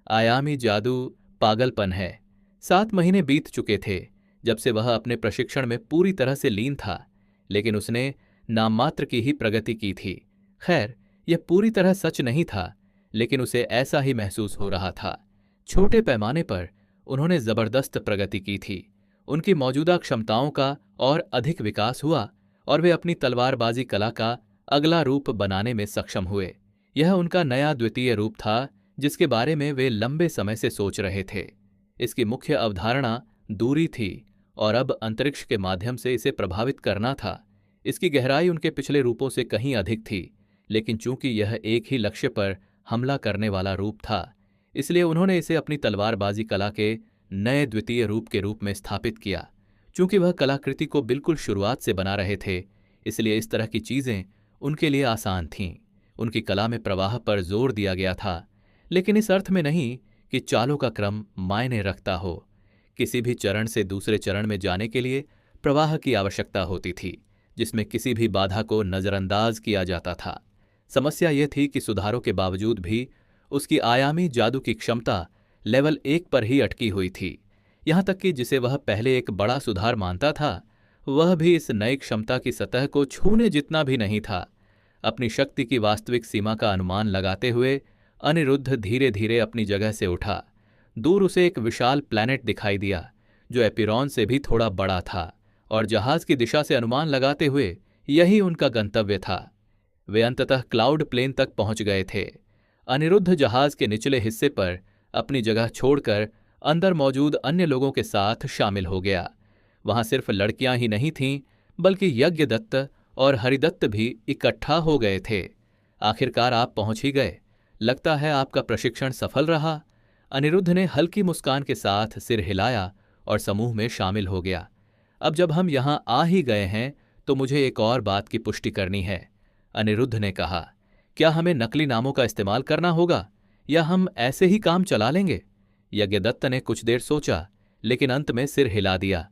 आयामी जादू पागलपन है। 7 महीने बीत चुके थे जब से वह अपने प्रशिक्षण में पूरी तरह से लीन था, लेकिन उसने नाम मात्र की ही प्रगति की थी। खैर, यह पूरी तरह सच नहीं था, लेकिन उसे ऐसा ही महसूस हो रहा था। छोटे पैमाने पर उन्होंने जबरदस्त प्रगति की थी। उनकी मौजूदा क्षमताओं का और अधिक विकास हुआ और वे अपनी तलवारबाजी कला का अगला रूप बनाने में सक्षम हुए। यह उनका नया द्वितीय रूप था, जिसके बारे में वे लंबे समय से सोच रहे थे। इसकी मुख्य अवधारणा दूरी थी और अब अंतरिक्ष के माध्यम से इसे प्रभावित करना था। इसकी गहराई उनके पिछले रूपों से कहीं अधिक थी, लेकिन चूंकि यह एक ही लक्ष्य पर हमला करने वाला रूप था, इसलिए उन्होंने इसे अपनी तलवारबाजी कला के नए द्वितीय रूप के रूप में स्थापित किया। चूंकि वह कलाकृति को बिल्कुल शुरुआत से बना रहे थे, इसलिए इस तरह की चीजें उनके लिए आसान थीं। उनकी कला में प्रवाह पर जोर दिया गया था, लेकिन इस अर्थ में नहीं कि चालों का क्रम मायने रखता हो। किसी भी चरण से दूसरे चरण में जाने के लिए प्रवाह की आवश्यकता होती थी, जिसमें किसी भी बाधा को नजरअंदाज किया जाता था। समस्या यह थी कि सुधारों के बावजूद भी उसकी आयामी जादू की क्षमता लेवल 1 पर ही अटकी हुई थी। यहां तक कि जिसे वह पहले एक बड़ा सुधार मानता था, वह भी इस नई क्षमता की सतह को छूने जितना भी नहीं था। अपनी शक्ति की वास्तविक सीमा का अनुमान लगाते हुए अनिरुद्ध धीरे धीरे अपनी जगह से उठा। दूर उसे एक विशाल प्लैनेट दिखाई दिया, जो एपिरॉन से भी थोड़ा बड़ा था, और जहाज की दिशा से अनुमान लगाते हुए यही उनका गंतव्य था। वे अंततः क्लाउड प्लेन तक पहुंच गए थे। अनिरुद्ध जहाज के निचले हिस्से पर अपनी जगह छोड़कर अंदर मौजूद अन्य लोगों के साथ शामिल हो गया। वहां सिर्फ लड़कियां ही नहीं थीं, बल्कि यज्ञदत्त और हरिदत्त भी इकट्ठा हो गए थे। आखिरकार आप पहुंच ही गए। लगता है आपका प्रशिक्षण सफल रहा। अनिरुद्ध ने हल्की मुस्कान के साथ सिर हिलाया और समूह में शामिल हो गया। अब जब हम यहां आ ही गए हैं, तो मुझे एक और बात की पुष्टि करनी है, अनिरुद्ध ने कहा। क्या हमें नकली नामों का इस्तेमाल करना होगा या हम ऐसे ही काम चला लेंगे? यज्ञदत्त ने कुछ देर सोचा, लेकिन अंत में सिर हिला दिया।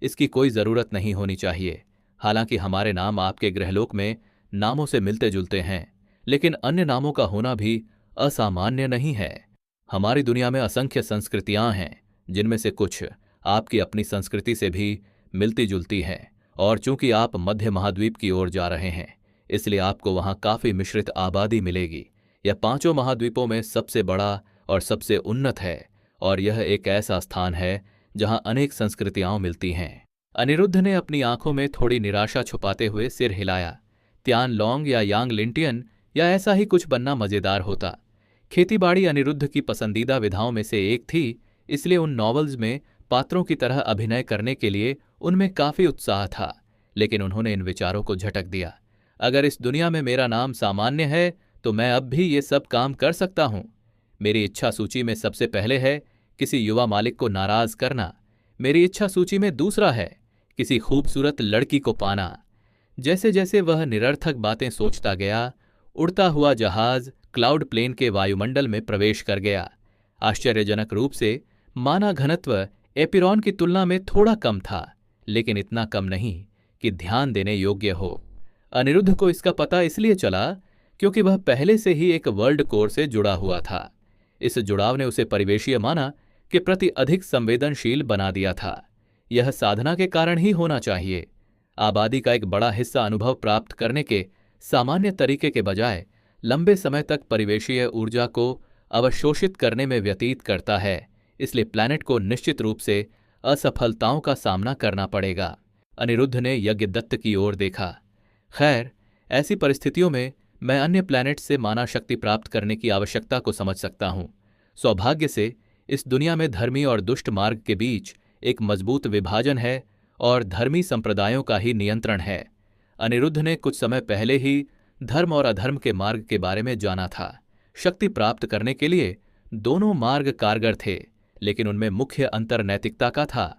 इसकी कोई जरूरत नहीं होनी चाहिए। हालांकि हमारे नाम आपके गृहलोक में नामों से मिलते जुलते हैं, लेकिन अन्य नामों का होना भी असामान्य नहीं है। हमारी दुनिया में असंख्य संस्कृतियां हैं, जिनमें से कुछ आपकी अपनी संस्कृति से भी मिलती जुलती हैं, और चूंकि आप मध्य महाद्वीप की ओर जा रहे हैं, इसलिए आपको वहां काफी मिश्रित आबादी मिलेगी। यह 5 महाद्वीपों में सबसे बड़ा और सबसे उन्नत है, और यह एक ऐसा स्थान है जहां अनेक संस्कृतियां मिलती हैं। अनिरुद्ध ने अपनी आंखों में थोड़ी निराशा छुपाते हुए सिर हिलाया। त्यान लौंग या यांग लिंटियन या ऐसा ही कुछ बनना मजेदार होता। खेतीबाड़ी अनिरुद्ध की पसंदीदा विधाओं में से एक थी, इसलिए उन नॉवेल्स में पात्रों की तरह अभिनय करने के लिए उनमें काफी उत्साह था। लेकिन उन्होंने इन विचारों को झटक दिया। अगर इस दुनिया में मेरा नाम सामान्य है, तो मैं अब भी ये सब काम कर सकता हूं। मेरी इच्छा सूची में सबसे पहले है किसी युवा मालिक को नाराज करना। मेरी इच्छा सूची में दूसरा है किसी खूबसूरत लड़की को पाना। जैसे जैसे वह निरर्थक बातें सोचता गया, उड़ता हुआ जहाज क्लाउड प्लेन के वायुमंडल में प्रवेश कर गया। आश्चर्यजनक रूप से माना घनत्व एपिरॉन की तुलना में थोड़ा कम था, लेकिन इतना कम नहीं कि ध्यान देने योग्य हो। अनिरुद्ध को इसका पता इसलिए चला क्योंकि वह पहले से ही एक वर्ल्ड कोर से जुड़ा हुआ था। इस जुड़ाव ने उसे परिवेशीय माना के प्रति अधिक संवेदनशील बना दिया था। यह साधना के कारण ही होना चाहिए। आबादी का एक बड़ा हिस्सा अनुभव प्राप्त करने के सामान्य तरीके के बजाय लंबे समय तक परिवेशीय ऊर्जा को अवशोषित करने में व्यतीत करता है, इसलिए प्लैनेट को निश्चित रूप से असफलताओं का सामना करना पड़ेगा। अनिरुद्ध ने यज्ञदत्त की ओर देखा। खैर, ऐसी परिस्थितियों में मैं अन्य प्लैनेट से माना शक्ति प्राप्त करने की आवश्यकता को समझ सकता हूं। सौभाग्य से इस दुनिया में धर्मी और दुष्ट मार्ग के बीच एक मजबूत विभाजन है और धर्मी संप्रदायों का ही नियंत्रण है। अनिरुद्ध ने कुछ समय पहले ही धर्म और अधर्म के मार्ग के बारे में जाना था। शक्ति प्राप्त करने के लिए दोनों मार्ग कारगर थे, लेकिन उनमें मुख्य अंतर नैतिकता का था।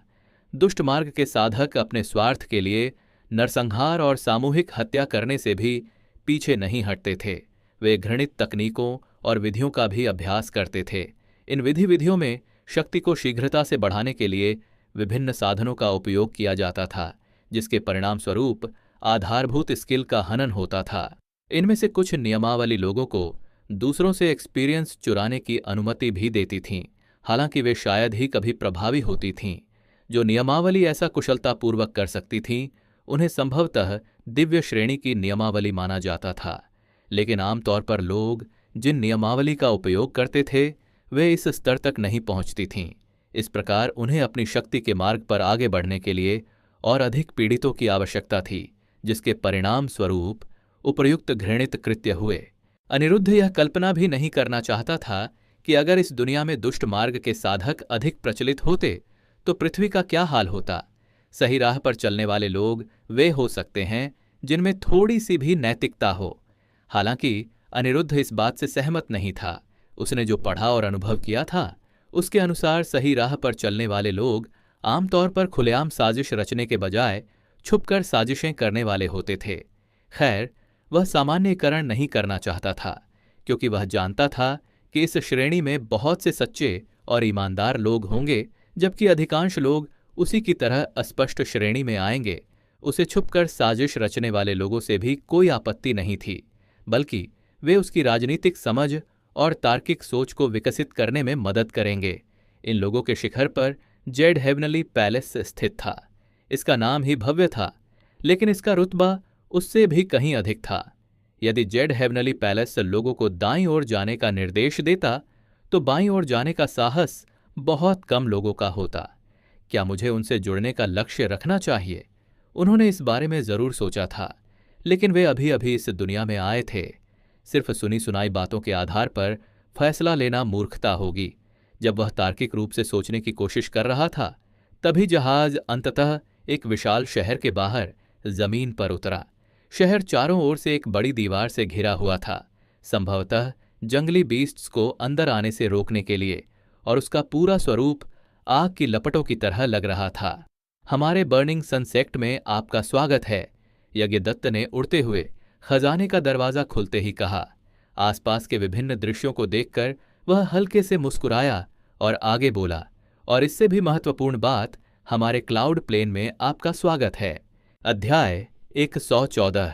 दुष्ट मार्ग के साधक अपने स्वार्थ के लिए नरसंहार और सामूहिक हत्या करने से भी पीछे नहीं हटते थे। वे घृणित तकनीकों और विधियों का भी अभ्यास करते थे। इन विधियों में शक्ति को शीघ्रता से बढ़ाने के लिए विभिन्न साधनों का उपयोग किया जाता था, जिसके परिणाम स्वरूप आधारभूत स्किल का हनन होता था। इनमें से कुछ नियमावली लोगों को दूसरों से एक्सपीरियंस चुराने की अनुमति भी देती थीं, हालांकि वे शायद ही कभी प्रभावी होती थीं। जो नियमावली ऐसा कुशलतापूर्वक कर सकती थीं, उन्हें संभवतः दिव्य श्रेणी की नियमावली माना जाता था, लेकिन आमतौर पर लोग जिन नियमावली का उपयोग करते थे वे इस स्तर तक नहीं पहुंचती थीं। इस प्रकार उन्हें अपनी शक्ति के मार्ग पर आगे बढ़ने के लिए और अधिक पीड़ितों की आवश्यकता थी, जिसके परिणाम स्वरूप उपर्युक्त घृणित कृत्य हुए। अनिरुद्ध यह कल्पना भी नहीं करना चाहता था कि अगर इस दुनिया में दुष्ट मार्ग के साधक अधिक प्रचलित होते तो पृथ्वी का क्या हाल होता। सही राह पर चलने वाले लोग वे हो सकते हैं जिनमें थोड़ी सी भी नैतिकता हो। हालांकि अनिरुद्ध इस बात से सहमत नहीं था। उसने जो पढ़ा और अनुभव किया था उसके अनुसार सही राह पर चलने वाले लोग आमतौर पर खुलेआम साजिश रचने के बजाय छुपकर साजिशें करने वाले होते थे। खैर, वह सामान्यीकरण नहीं करना चाहता था, क्योंकि वह जानता था कि इस श्रेणी में बहुत से सच्चे और ईमानदार लोग होंगे, जबकि अधिकांश लोग उसी की तरह अस्पष्ट श्रेणी में आएंगे। उसे छुपकर साजिश रचने वाले लोगों से भी कोई आपत्ति नहीं थी, बल्कि वे उसकी राजनीतिक समझ और तार्किक सोच को विकसित करने में मदद करेंगे। इन लोगों के शिखर पर जेड हेवनली पैलेस स्थित था। इसका नाम ही भव्य था, लेकिन इसका रुतबा उससे भी कहीं अधिक था। यदि जेड हेवनली पैलेस लोगों को दाईं ओर जाने का निर्देश देता तो बाईं ओर जाने का साहस बहुत कम लोगों का होता। क्या मुझे उनसे जुड़ने का लक्ष्य रखना चाहिए? उन्होंने इस बारे में जरूर सोचा था, लेकिन वे अभी अभी इस दुनिया में आए थे। सिर्फ सुनी सुनाई बातों के आधार पर फैसला लेना मूर्खता होगी। जब वह तार्किक रूप से सोचने की कोशिश कर रहा था, तभी जहाज अंततः एक विशाल शहर के बाहर जमीन पर उतरा। शहर चारों ओर से एक बड़ी दीवार से घिरा हुआ था, संभवतः जंगली बीस्ट्स को अंदर आने से रोकने के लिए, और उसका पूरा स्वरूप आग की लपटों की तरह लग रहा था। हमारे बर्निंग सन सेक्ट में आपका स्वागत है, यज्ञदत्त ने उड़ते हुए खजाने का दरवाजा खुलते ही कहा। आसपास के विभिन्न दृश्यों को देखकर वह हल्के से मुस्कुराया और आगे बोला, और इससे भी महत्वपूर्ण बात, हमारे क्लाउड प्लेन में आपका स्वागत है। अध्याय 114।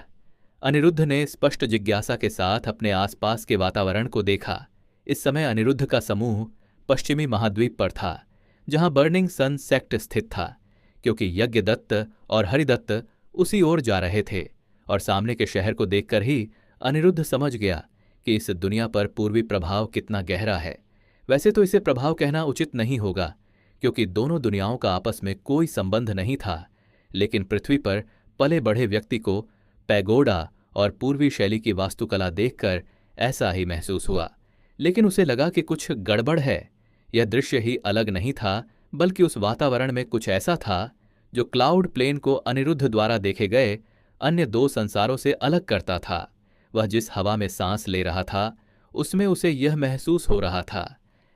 अनिरुद्ध ने स्पष्ट जिज्ञासा के साथ अपने आसपास के वातावरण को देखा। इस समय अनिरुद्ध का समूह पश्चिमी महाद्वीप पर था, जहां बर्निंग सन सेक्ट स्थित था, क्योंकि यज्ञदत्त और हरिदत्त उसी ओर जा रहे थे। और सामने के शहर को देखकर ही अनिरुद्ध समझ गया कि इस दुनिया पर पूर्वी प्रभाव कितना गहरा है। वैसे तो इसे प्रभाव कहना उचित नहीं होगा, क्योंकि दोनों दुनियाओं का आपस में कोई संबंध नहीं था, लेकिन पृथ्वी पर पले बढ़े व्यक्ति को पैगोडा और पूर्वी शैली की वास्तुकला देखकर ऐसा ही महसूस हुआ। लेकिन उसे लगा कि कुछ गड़बड़ है। यह दृश्य ही अलग नहीं था, बल्कि उस वातावरण में कुछ ऐसा था जो क्लाउड प्लेन को अनिरुद्ध द्वारा देखे गए अन्य दो संसारों से अलग करता था। वह जिस हवा में सांस ले रहा था उसमें उसे यह महसूस हो रहा था।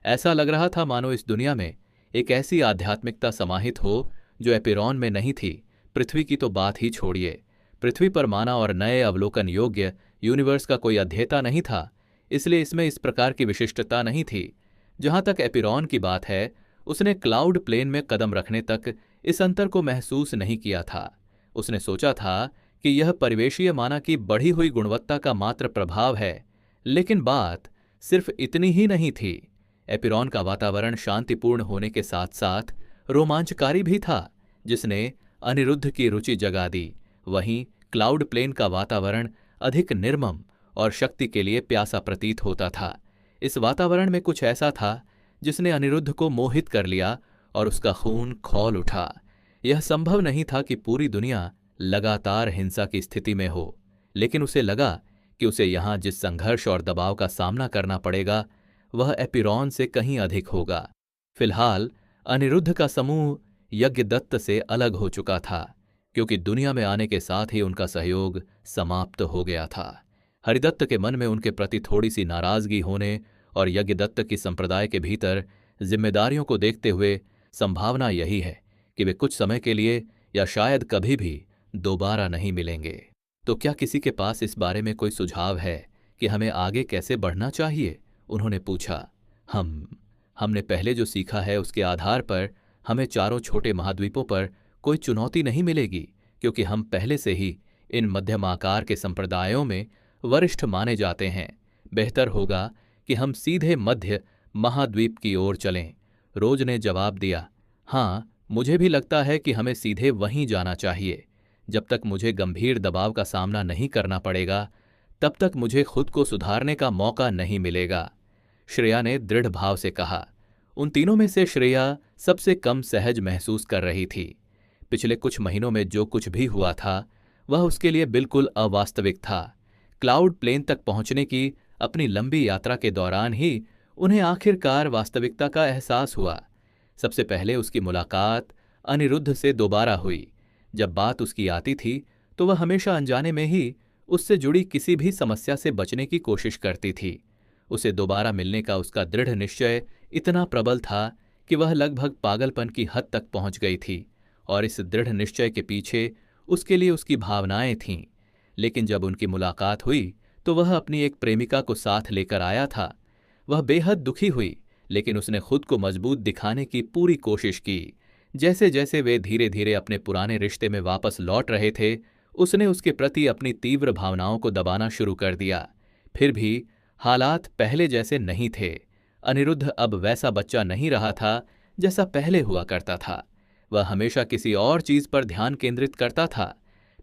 ऐसा लग रहा था मानो इस दुनिया में एक ऐसी आध्यात्मिकता समाहित हो जो एपिरॉन में नहीं थी। पृथ्वी की तो बात ही छोड़िए, पृथ्वी पर माना और नए अवलोकन योग्य यूनिवर्स का कोई अध्येता नहीं था, इसलिए इसमें इस प्रकार की विशिष्टता नहीं थी। जहां तक एपिरॉन की बात है, उसने क्लाउड प्लेन में कदम रखने तक इस अंतर को महसूस नहीं किया था। उसने सोचा था कि यह परिवेशीय माना की बढ़ी हुई गुणवत्ता का मात्र प्रभाव है, लेकिन बात सिर्फ इतनी ही नहीं थी। एपिरॉन का वातावरण शांतिपूर्ण होने के साथ साथ रोमांचकारी भी था, जिसने अनिरुद्ध की रुचि जगा दी। वहीं क्लाउड प्लेन का वातावरण अधिक निर्मम और शक्ति के लिए प्यासा प्रतीत होता था। इस वातावरण में कुछ ऐसा था जिसने अनिरुद्ध को मोहित कर लिया और उसका खून खौल उठा। यह संभव नहीं था कि पूरी दुनिया लगातार हिंसा की स्थिति में हो, लेकिन उसे लगा कि उसे यहां जिस संघर्ष और दबाव का सामना करना पड़ेगा वह एपिरॉन से कहीं अधिक होगा। फिलहाल अनिरुद्ध का समूह यज्ञदत्त से अलग हो चुका था, क्योंकि दुनिया में आने के साथ ही उनका सहयोग समाप्त हो गया था। हरिदत्त के मन में उनके प्रति थोड़ी सी नाराजगी होने और यज्ञदत्त की संप्रदाय के भीतर जिम्मेदारियों को देखते हुए संभावना यही है कि वे कुछ समय के लिए या शायद कभी भी दोबारा नहीं मिलेंगे। तो क्या किसी के पास इस बारे में कोई सुझाव है कि हमें आगे कैसे बढ़ना चाहिए? उन्होंने पूछा। हमने पहले जो सीखा है उसके आधार पर हमें चारों छोटे महाद्वीपों पर कोई चुनौती नहीं मिलेगी, क्योंकि हम पहले से ही इन मध्यम आकार के संप्रदायों में वरिष्ठ माने जाते हैं। बेहतर होगा कि हम सीधे मध्य महाद्वीप की ओर चलें। रोज ने जवाब दिया, हाँ, मुझे भी लगता है कि हमें सीधे वहीं जाना चाहिए। जब तक मुझे गंभीर दबाव का सामना नहीं करना पड़ेगा तब तक मुझे खुद को सुधारने का मौका नहीं मिलेगा, श्रेया ने दृढ़ भाव से कहा। उन तीनों में से श्रेया सबसे कम सहज महसूस कर रही थी। पिछले कुछ महीनों में जो कुछ भी हुआ था वह उसके लिए बिल्कुल अवास्तविक था। क्लाउड प्लेन तक पहुंचने की अपनी लंबी यात्रा के दौरान ही उन्हें आखिरकार वास्तविकता का एहसास हुआ। सबसे पहले उसकी मुलाकात अनिरुद्ध से दोबारा हुई। जब बात उसकी आती थी तो वह हमेशा अनजाने में ही उससे जुड़ी किसी भी समस्या से बचने की कोशिश करती थी। उसे दोबारा मिलने का उसका दृढ़ निश्चय इतना प्रबल था कि वह लगभग पागलपन की हद तक पहुंच गई थी, और इस दृढ़ निश्चय के पीछे उसके लिए उसकी भावनाएं थीं। लेकिन जब उनकी मुलाकात हुई तो वह अपनी एक प्रेमिका को साथ लेकर आया था। वह बेहद दुखी हुई, लेकिन उसने खुद को मजबूत दिखाने की पूरी कोशिश की। जैसे जैसे वे धीरे धीरे अपने पुराने रिश्ते में वापस लौट रहे थे, उसने उसके प्रति अपनी तीव्र भावनाओं को दबाना शुरू कर दिया। फिर भी हालात पहले जैसे नहीं थे। अनिरुद्ध अब वैसा बच्चा नहीं रहा था जैसा पहले हुआ करता था। वह हमेशा किसी और चीज पर ध्यान केंद्रित करता था,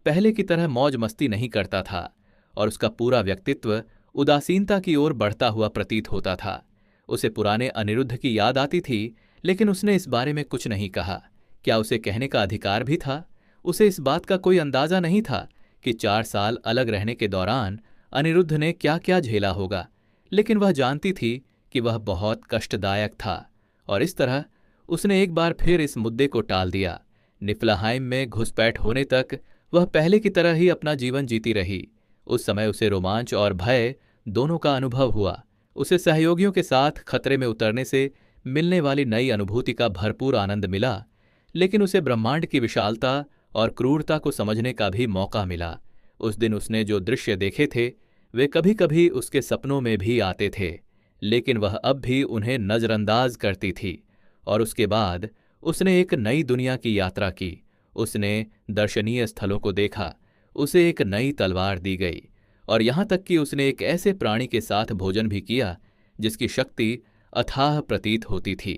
पहले की तरह मौज मस्ती नहीं करता था, और उसका पूरा व्यक्तित्व उदासीनता की ओर बढ़ता हुआ प्रतीत होता था। उसे पुराने अनिरुद्ध की याद आती थी, लेकिन उसने इस बारे में कुछ नहीं कहा। क्या उसे कहने का अधिकार भी था? उसे इस बात का कोई अंदाजा नहीं था कि 4 साल अलग रहने के दौरान अनिरुद्ध ने क्या क्या झेला होगा, लेकिन वह जानती थी कि वह बहुत कष्टदायक था, और इस तरह उसने एक बार फिर इस मुद्दे को टाल दिया। निफ्लहाइम में घुसपैठ होने तक वह पहले की तरह ही अपना जीवन जीती रही। उस समय उसे रोमांच और भय दोनों का अनुभव हुआ। उसे सहयोगियों के साथ खतरे में उतरने से मिलने वाली नई अनुभूति का भरपूर आनंद मिला, लेकिन उसे ब्रह्मांड की विशालता और क्रूरता को समझने का भी मौका मिला। उस दिन उसने जो दृश्य देखे थे वे कभी कभी उसके सपनों में भी आते थे, लेकिन वह अब भी उन्हें नजरअंदाज करती थी। और उसके बाद उसने एक नई दुनिया की यात्रा की। उसने दर्शनीय स्थलों को देखा, उसे एक नई तलवार दी गई, और यहाँ तक कि उसने एक ऐसे प्राणी के साथ भोजन भी किया जिसकी शक्ति अथाह प्रतीत होती थी।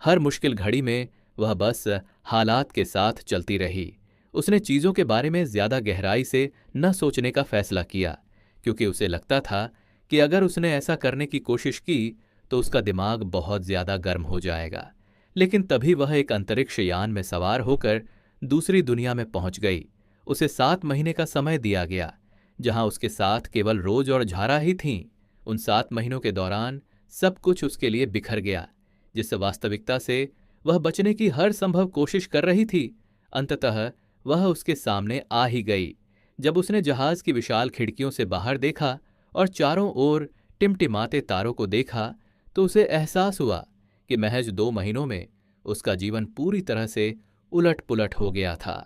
हर मुश्किल घड़ी में वह बस हालात के साथ चलती रही। उसने चीज़ों के बारे में ज्यादा गहराई से न सोचने का फैसला किया, क्योंकि उसे लगता था कि अगर उसने ऐसा करने की कोशिश की तो उसका दिमाग बहुत ज्यादा गर्म हो जाएगा। लेकिन तभी वह एक अंतरिक्ष यान में सवार होकर दूसरी दुनिया में पहुंच गई। उसे 7 महीने का समय दिया गया, जहां उसके साथ केवल रोज और झारा ही थीं। उन 7 महीनों के दौरान सब कुछ उसके लिए बिखर गया। जिस वास्तविकता से वह बचने की हर संभव कोशिश कर रही थी, अंततः वह उसके सामने आ ही गई। जब उसने जहाज की विशाल खिड़कियों से बाहर देखा और चारों ओर टिमटिमाते तारों को देखा, तो उसे एहसास हुआ कि महज 2 महीनों में उसका जीवन पूरी तरह से उलट पुलट हो गया था।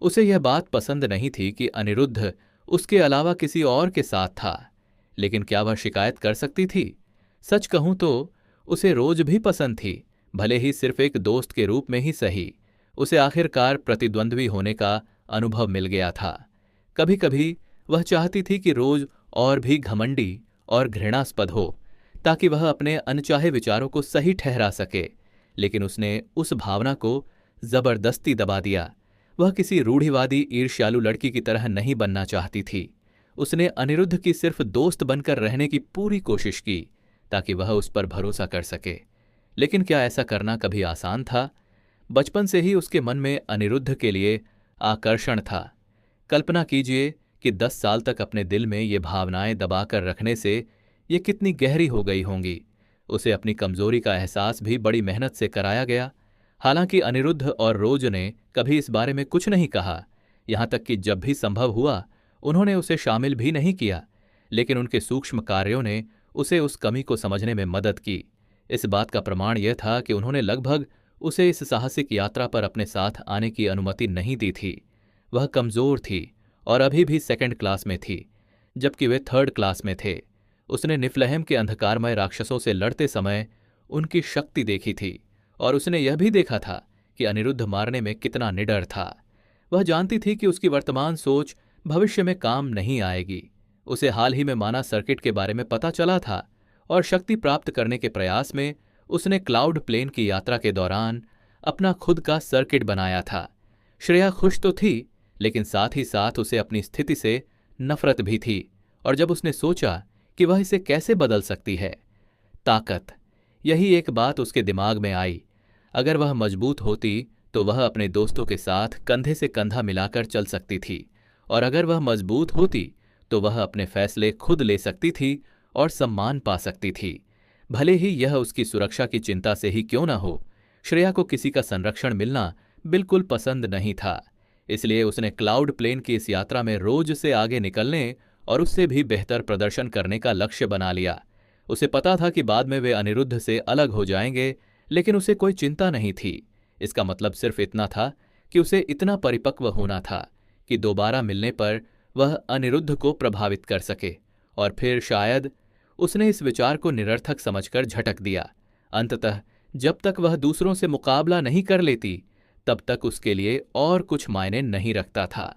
उसे यह बात पसंद नहीं थी कि अनिरुद्ध उसके अलावा किसी और के साथ था, लेकिन क्या वह शिकायत कर सकती थी? सच कहूं तो उसे रोज भी पसंद थी, भले ही सिर्फ एक दोस्त के रूप में ही सही। उसे आखिरकार प्रतिद्वंद्वी होने का अनुभव मिल गया था। कभी कभी वह चाहती थी कि रोज और भी घमंडी और घृणास्पद हो, ताकि वह अपने अनचाहे विचारों को सही ठहरा सके, लेकिन उसने उस भावना को जबरदस्ती दबा दिया। वह किसी रूढ़िवादी ईर्ष्यालु लड़की की तरह नहीं बनना चाहती थी। उसने अनिरुद्ध की सिर्फ दोस्त बनकर रहने की पूरी कोशिश की, ताकि वह उस पर भरोसा कर सके। लेकिन क्या ऐसा करना कभी आसान था? बचपन से ही उसके मन में अनिरुद्ध के लिए आकर्षण था। कल्पना कीजिए कि 10 साल तक अपने दिल में ये भावनाएं दबाकर रखने से ये कितनी गहरी हो गई होंगी। उसे अपनी कमजोरी का एहसास भी बड़ी मेहनत से कराया गया। हालांकि अनिरुद्ध और रोज ने कभी इस बारे में कुछ नहीं कहा, यहाँ तक कि जब भी संभव हुआ उन्होंने उसे शामिल भी नहीं किया, लेकिन उनके सूक्ष्म कार्यों ने उसे उस कमी को समझने में मदद की। इस बात का प्रमाण यह था कि उन्होंने लगभग उसे इस साहसिक यात्रा पर अपने साथ आने की अनुमति नहीं दी थी। वह कमजोर थी और अभी भी 2nd क्लास में थी, जबकि वे 3rd क्लास में थे। उसने निफ्लहेम के अंधकारमय राक्षसों से लड़ते समय उनकी शक्ति देखी थी, और उसने यह भी देखा था कि अनिरुद्ध मारने में कितना निडर था। वह जानती थी कि उसकी वर्तमान सोच भविष्य में काम नहीं आएगी। उसे हाल ही में माना सर्किट के बारे में पता चला था, और शक्ति प्राप्त करने के प्रयास में उसने क्लाउड प्लेन की यात्रा के दौरान अपना खुद का सर्किट बनाया था। श्रेया खुश तो थी, लेकिन साथ ही साथ उसे अपनी स्थिति से नफरत भी थी। और जब उसने सोचा कि वह इसे कैसे बदल सकती है, ताकत, यही एक बात उसके दिमाग में आई। अगर वह मजबूत होती तो वह अपने दोस्तों के साथ कंधे से कंधा मिलाकर चल सकती थी, और अगर वह मजबूत होती तो वह अपने फैसले खुद ले सकती थी और सम्मान पा सकती थी। भले ही यह उसकी सुरक्षा की चिंता से ही क्यों न हो, श्रेया को किसी का संरक्षण मिलना बिल्कुल पसंद नहीं था। इसलिए उसने क्लाउड प्लेन की इस यात्रा में रोज से आगे निकलने और उससे भी बेहतर प्रदर्शन करने का लक्ष्य बना लिया। उसे पता था कि बाद में वे अनिरुद्ध से अलग हो जाएंगे, लेकिन उसे कोई चिंता नहीं थी। इसका मतलब सिर्फ इतना था कि उसे इतना परिपक्व होना था कि दोबारा मिलने पर वह अनिरुद्ध को प्रभावित कर सके। और फिर शायद उसने इस विचार को निरर्थक समझकर झटक दिया। अंततः जब तक वह दूसरों से मुकाबला नहीं कर लेती, तब तक उसके लिए और कुछ मायने नहीं रखता था।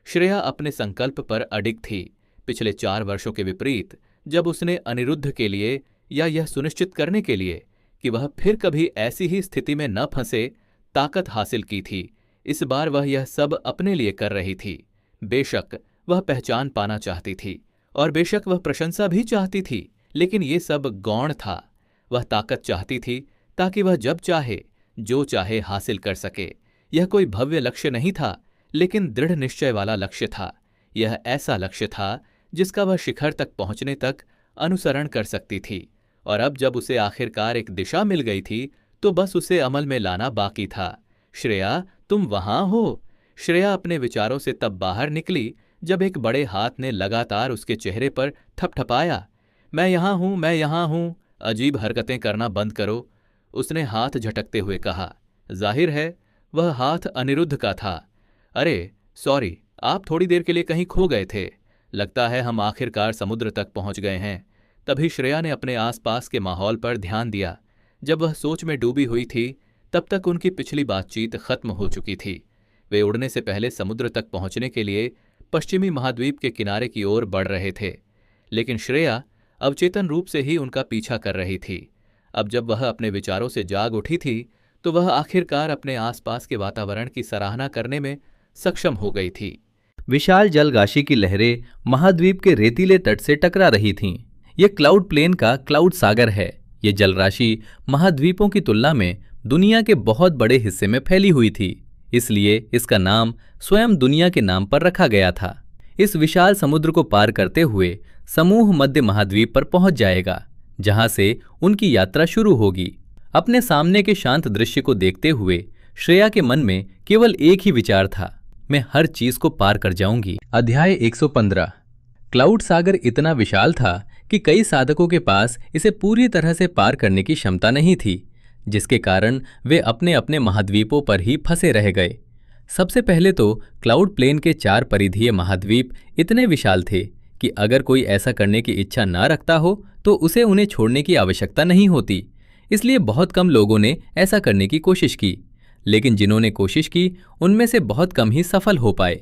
श्रेया अपने संकल्प पर अडिग थी। पिछले 4 वर्षों के विपरीत जब उसने अनिरुद्ध के लिए, या यह सुनिश्चित करने के लिए कि वह फिर कभी ऐसी ही स्थिति में न फंसे, ताकत हासिल की थी। इस बार वह यह सब अपने लिए कर रही थी। बेशक वह पहचान पाना चाहती थी और बेशक वह प्रशंसा भी चाहती थी, लेकिन ये सब गौण था। वह ताकत चाहती थी ताकि वह जब चाहे जो चाहे हासिल कर सके। यह कोई भव्य लक्ष्य नहीं था, लेकिन दृढ़ निश्चय वाला लक्ष्य था। यह ऐसा लक्ष्य था जिसका वह शिखर तक पहुंचने तक अनुसरण कर सकती थी। और अब जब उसे आखिरकार एक दिशा मिल गई थी तो बस उसे अमल में लाना बाकी था। श्रेया, तुम वहां हो? श्रेया अपने विचारों से तब बाहर निकली जब एक बड़े हाथ ने लगातार उसके चेहरे पर थपथपाया। मैं यहां हूं, मैं यहां हूं, अजीब हरकतें करना बंद करो, उसने हाथ झटकते हुए कहा। जाहिर है वह हाथ अनिरुद्ध का था। अरे सॉरी, आप थोड़ी देर के लिए कहीं खो गए थे। लगता है हम आखिरकार समुद्र तक पहुंच गए हैं। तभी श्रेया ने अपने आसपास के माहौल पर ध्यान दिया। जब वह सोच में डूबी हुई थी, तब तक उनकी पिछली बातचीत खत्म हो चुकी थी। वे उड़ने से पहले समुद्र तक पहुंचने के लिए पश्चिमी महाद्वीप के किनारे की ओर बढ़ रहे थे, लेकिन श्रेया अवचेतन रूप से ही उनका पीछा कर रही थी। अब जब वह अपने विचारों से जाग उठी थी तो वह आखिरकार अपने आसपास के वातावरण की सराहना करने में सक्षम हो गई थी। विशाल जलगाशी की लहरें महाद्वीप के रेतीले तट से टकरा रही थीं। ये क्लाउड प्लेन का क्लाउड सागर है। ये जलराशि महाद्वीपों की तुलना में दुनिया के बहुत बड़े हिस्से में फैली हुई थी, इसलिए इसका नाम स्वयं दुनिया के नाम पर रखा गया था। इस विशाल समुद्र को पार करते हुए समूह मध्य महाद्वीप पर पहुंच जाएगा, जहां से उनकी यात्रा शुरू होगी। अपने सामने के शांत दृश्य को देखते हुए श्रेया के मन में केवल एक ही विचार था, मैं हर चीज को पार कर जाऊंगी। अध्याय 115। क्लाउड सागर इतना विशाल था कि कई साधकों के पास इसे पूरी तरह से पार करने की क्षमता नहीं थी, जिसके कारण वे अपने अपने महाद्वीपों पर ही फंसे रह गए। सबसे पहले तो क्लाउड प्लेन के 4 परिधीय महाद्वीप इतने विशाल थे कि अगर कोई ऐसा करने की इच्छा न रखता हो तो उसे उन्हें छोड़ने की आवश्यकता नहीं होती। इसलिए बहुत कम लोगों ने ऐसा करने की कोशिश की, लेकिन जिन्होंने कोशिश की उनमें से बहुत कम ही सफल हो पाए।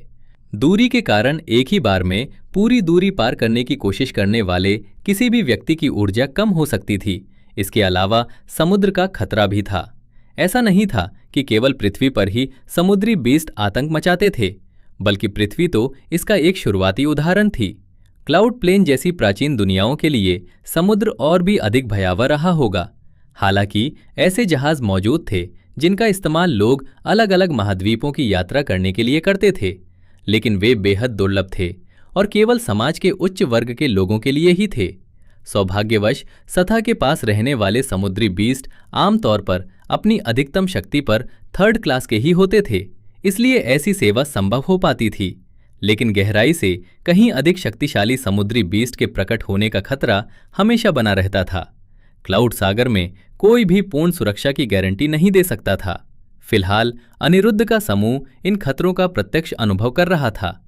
दूरी के कारण एक ही बार में पूरी दूरी पार करने की कोशिश करने वाले किसी भी व्यक्ति की ऊर्जा कम हो सकती थी। इसके अलावा समुद्र का खतरा भी था। ऐसा नहीं था कि केवल पृथ्वी पर ही समुद्री बीस्ट आतंक मचाते थे, बल्कि पृथ्वी तो इसका एक शुरुआती उदाहरण थी। क्लाउड प्लेन जैसी प्राचीन दुनियाओं के लिए समुद्र और भी अधिक भयावह रहा होगा। हालांकि ऐसे जहाज मौजूद थे जिनका इस्तेमाल लोग अलग अलग महाद्वीपों की यात्रा करने के लिए करते थे, लेकिन वे बेहद दुर्लभ थे और केवल समाज के उच्च वर्ग के लोगों के लिए ही थे। सौभाग्यवश सतह के पास रहने वाले समुद्री बीस्ट आमतौर पर अपनी अधिकतम शक्ति पर 3rd क्लास के ही होते थे, इसलिए ऐसी सेवा संभव हो पाती थी। लेकिन गहराई से कहीं अधिक शक्तिशाली समुद्री बीस्ट के प्रकट होने का खतरा हमेशा बना रहता था। क्लाउड सागर में कोई भी पूर्ण सुरक्षा की गारंटी नहीं दे सकता था। फिलहाल अनिरुद्ध का समूह इन खतरों का प्रत्यक्ष अनुभव कर रहा था।